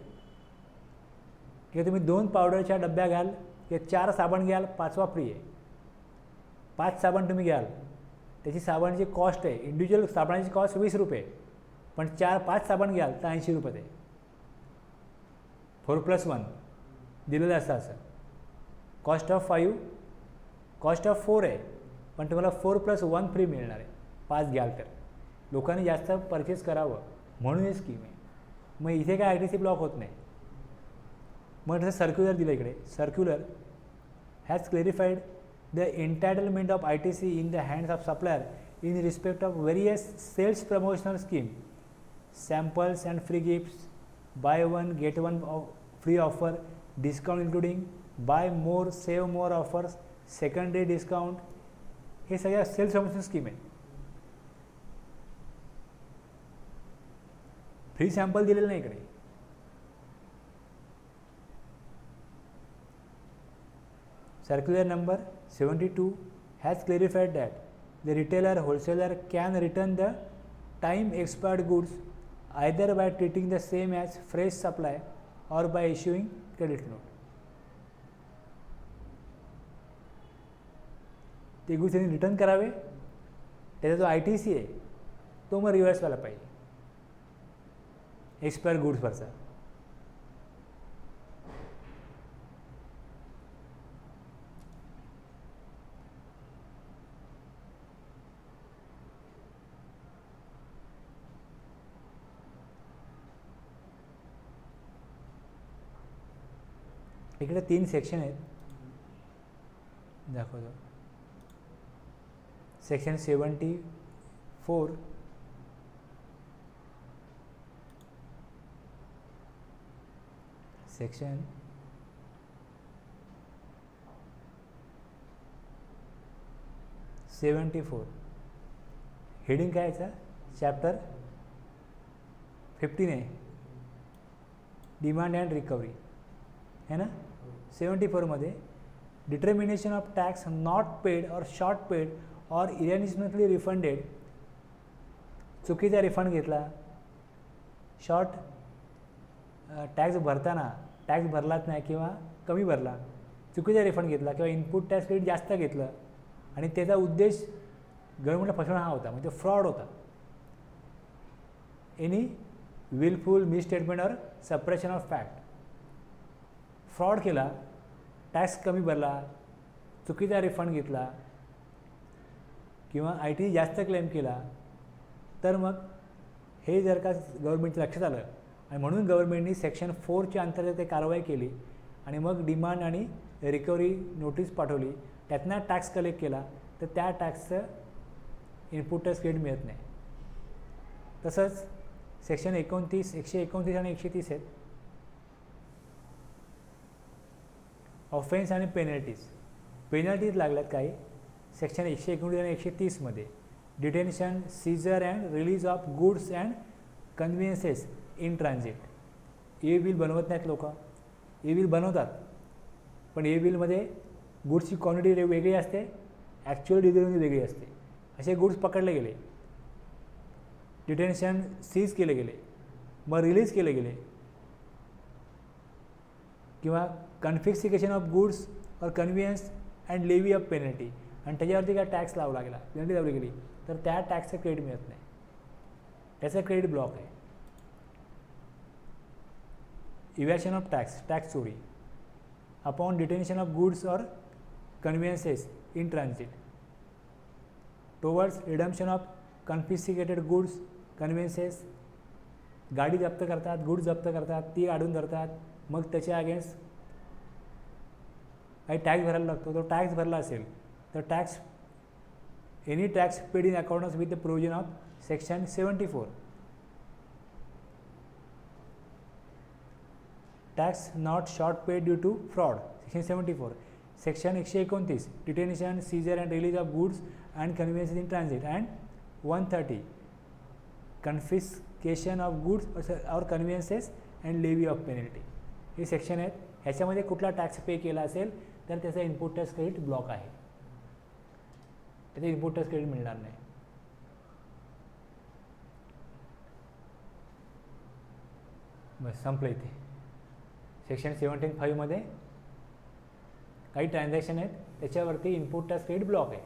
किंवा तुम्ही 2 पावडरच्या डब्या घ्याल किंवा 4 साबण घ्याल, 5वा फ्री आहे. 5 साबण तुम्ही घ्याल, त्याची साबणाची कॉस्ट आहे, इंडिव्हिज्युअल साबणाची कॉस्ट 20 रुपये, पण 4-5 साबण घ्याल तर 80 रुपये आहे. 4+1 दिलेलं असं कॉस्ट ऑफ 5, कॉस्ट ऑफ 4 आहे, पण तुम्हाला 4+1 फ्री मिळणार आहे 5 घ्याल तर. लोकांनी जास्त परचेस करावं म्हणून ही स्कीम आहे. मग इथे काय ITC ब्लॉक होत नाही. मग तसं सर्क्युलर दिलं इकडे, circular has clarified the entitlement of ITC in the hands of supplier in respect of various sales promotional scheme, samples and free gifts, buy one get one free offer, discount including buy more save more offers, secondary discount, हे सगळ्या cells promotion scheme आहे. Free sample दिलेलं नाही इकडे. Circular number 72 has clarified that the retailer wholesaler can return the time expired goods either by treating the same as fresh supply or by issuing credit note. ते goods त्यांनी return करावे, त्याचा जो ITC आहे तो मग रिव्हर्स व्हायला पाहिजे एक्सपायर गुड्सवरचा. इकडे 3 सेक्शन आहेत, दाखवतो. सेक्शन 74 सेक्शन 74 हेडिंग काय याचा, चॅप्टर 15 आहे, डिमांड अँड रिकव्हरी है ना. 74 मध्ये determination of tax not paid और शॉर्ट पेड और इरॅनिशनली रिफंडेड. चुकीचा रिफंड घेतला, शॉर्ट टॅक्स भरताना टॅक्स भरलाच नाही किंवा कमी भरला, चुकीचा रिफंड घेतला किंवा इनपुट टॅक्स रेट जास्त घेतलं आणि त्याचा उद्देश गव्हर्नमेंटला फसवणं हा होता, म्हणजे फ्रॉड होता. एनी विलफुल मिसस्टेटमेंट और सप्रेशन ऑफ फॅक्ट. फ्रॉड केला, टॅक्स कमी भरला, चुकीचा रिफंड घेतला किंवा ITC जास्त क्लेम केला, तर मग हे जर का गव्हर्नमेंटच्या लक्षात आलं आणि म्हणून गव्हर्नमेंटनी सेक्शन 4च्या अंतर्गत ते कारवाई केली आणि मग डिमांड आणि रिकव्हरी नोटीस पाठवली, त्यातनं टॅक्स कलेक्ट केला, तर त्या टॅक्सचं इनपुट टॅक्स क्रेडिट मिळत नाही. तसंच सेक्शन 29, 129 आणि 130 आहेत. ऑफेन्स आणि पेनल्टीज लागल्यात काही. सेक्शन 129 आणि 130 मध्ये detention, seizure and release of goods and conveyances in transit. A bill बनवत नाहीत लोक, ए बिल बनवतात पण ए बिलमध्ये गुड्सची क्वांटिटी वेगळी असते, ॲक्च्युअल डिलिव्हरी वेगळी असते. असे गुड्स पकडले गेले, डिटेन्शन सीज केले गेले, मग रिलीज केले गेले, किंवा कन्फिक्सिकेशन ऑफ गुड्स और कन्व्हियन्स अँड लेवी ऑफ पेनल्टी, आणि त्याच्यावरती काय टॅक्स लावला गेला, पेनल्टी लावली गेली, तर त्या टॅक्सचं क्रेडिट मिळत नाही, त्याचं क्रेडिट ब्लॉक आहे. इव्हॅशन ऑफ टॅक्स, टॅक्स चोरी अपॉन डिटेन्शन ऑफ गुड्स और conveyances in transit towards redemption of confiscated goods conveyances. गाडी जप्त करतात, गुड्स जप्त करतात, ती काढून धरतात, मग त्याच्या अगेन्स्ट काही टॅक्स भरायला लागतो. तो टॅक्स भरला असेल तर tax any tax paid in accordance with the provision of section 74. Tax not short paid due to fraud section 74. Section 129 detention, seizure and release of goods and conveyances in transit and 130 confiscation of goods और conveyances and levy of penalty. हे section आहेत. ह्याच्यामध्ये कुठला tax pay केला असेल तर त्याचा input tax credit block आहे, त्याचे इनपुट टॅक्स क्रेडिट मिळणार नाही. बस संपलं इथे. सेक्शन 17(5) मध्ये काही ट्रान्झॅक्शन आहेत त्याच्यावरती इनपुट टॅक्स क्रेडिट ब्लॉक आहे.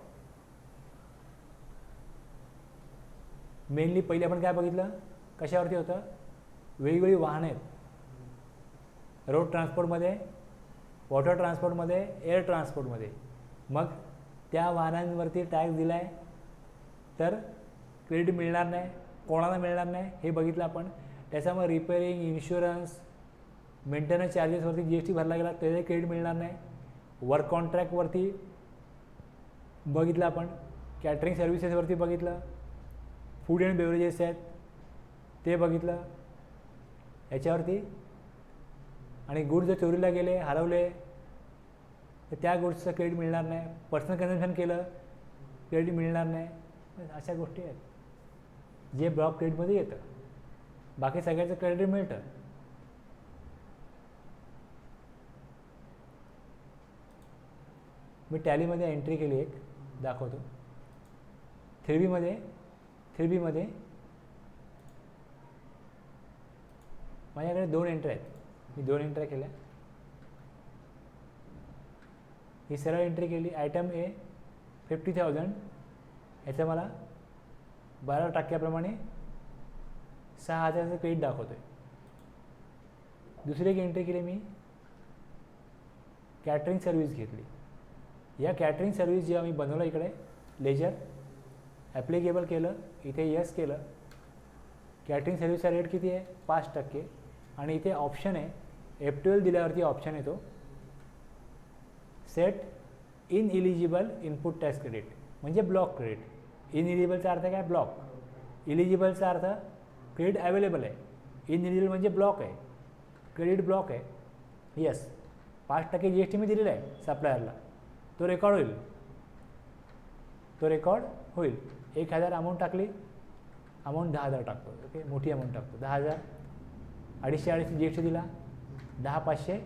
मेनली पहिले आपण काय बघितलं, कशावरती होतं, वेगवेगळी वाहनं आहेत, रोड ट्रान्सपोर्टमध्ये, वॉटर ट्रान्सपोर्टमध्ये, एअर ट्रान्सपोर्टमध्ये. मग त्या वाहनांवरती टॅक्स दिला आहे तर क्रेडिट मिळणार नाही, कोणाला मिळणार नाही हे बघितलं आपण. त्याच्यामुळे रिपेअरिंग, इन्शुरन्स, मेंटेनन्स चार्जेसवरती GST भरला गेला त्याचे क्रेडिट मिळणार नाही. वर्क कॉन्ट्रॅक्टवरती बघितलं आपण, कॅटरिंग सर्व्हिसेसवरती बघितलं, फूड अँड बेवरेजेस आहेत ते बघितलं याच्यावरती. आणि गुड्स जर चोरीला गेले, हरवले तर त्या गुड्सचं क्रेडिट मिळणार नाही. पर्सनल कन्झम्पशन केलं क्रेडिट मिळणार नाही. अशा गोष्टी आहेत जे ब्लॉक क्रेडिटमध्ये येतं. बाकी सगळ्याचं क्रेडिट मिळतं. मी टॅलीमध्ये एंट्री केली, एक दाखवतो. 3B मध्ये माझ्याकडे 2 एंट्री आहेत. मी 2 एंट्री केल्या. ही सरळ एंट्री केली. आयटम ए 50,000, याचं मला 12% 6,000चं क्रेडिट दाखवतो आहे. दुसरी एक एंट्री केली मी, कॅटरिंग सर्व्हिस घेतली. या कॅटरिंग सर्व्हिस जेव्हा मी बनवलं इकडे लेजर ॲप्लिकेबल केलं, इथे यस केलं. कॅटरिंग सर्व्हिसचा रेट किती आहे, 5%. आणि इथे ऑप्शन आहे, F12 दिल्यावरती ऑप्शन येतो set in eligible input tax credit, म्हणजे ब्लॉक क्रेडिट. इन इलिजिबलचा अर्थ काय, ब्लॉक. इलिजिबलचा अर्थ क्रेडिट अवेलेबल आहे, इन इलिजिबल म्हणजे ब्लॉक आहे, क्रेडिट ब्लॉक आहे. यस, 5% GST मी दिलेला आहे सप्लायरला, तो रेकॉर्ड होईल. 1,000 अमाऊंट टाकली, अमाऊंट 10,000 टाकतो. ओके, मोठी अमाऊंट टाकतो 10,000. 250 GST दिला, 10,500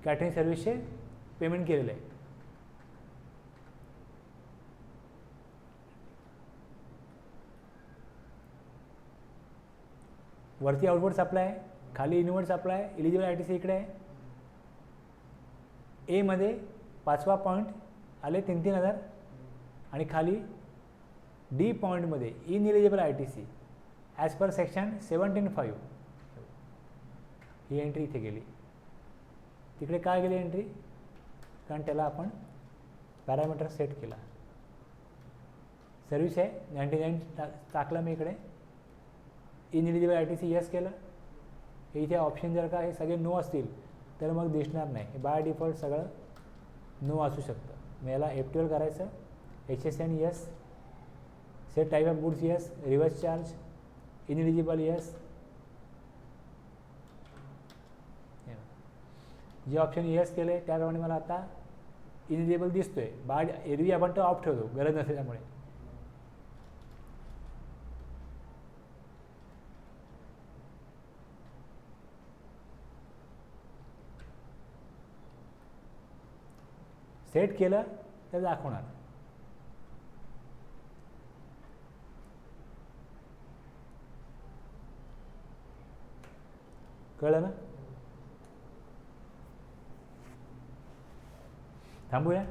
कॅटरिंग सर्व्हिसचे पेमेंट केलेलं आहे. वरती आउटवर्ड सप्लाय, खाली इनवर्ड सप्लाय, इलिजिबल ITC इकडे आहे. ए मध्ये 5वा पॉईंट आले 3,000 आणि खाली डी पॉईंटमध्ये इनइलिजिबल ITC ॲज पर सेक्शन 17(5). ही एंट्री इथे गेली. तिकडे काय गेली एंट्री, कारण त्याला आपण पॅरामीटर सेट केला. सर्व्हिस आहे 99 टाकलं मी इकडे. इनइलिजिबल ITC यस केलं. इथे ऑप्शन जर का हे सगळे नो असतील तर मग दिसणार नाही. बाय डिफॉल्ट सगळं नो असू शकतं. मग याला F12 करायचं, HSN yes, set type of goods yes, reverse charge, ineligible yes. जे ऑप्शन यस केले त्याप्रमाणे मला आता इनइलिजिबल दिसतोय. बाय एरवी आपण तो ऑफ ठेवतो गरज नसल्यामुळे. सेट केलं तर दाखवणार. कळलं ना. थांबूया.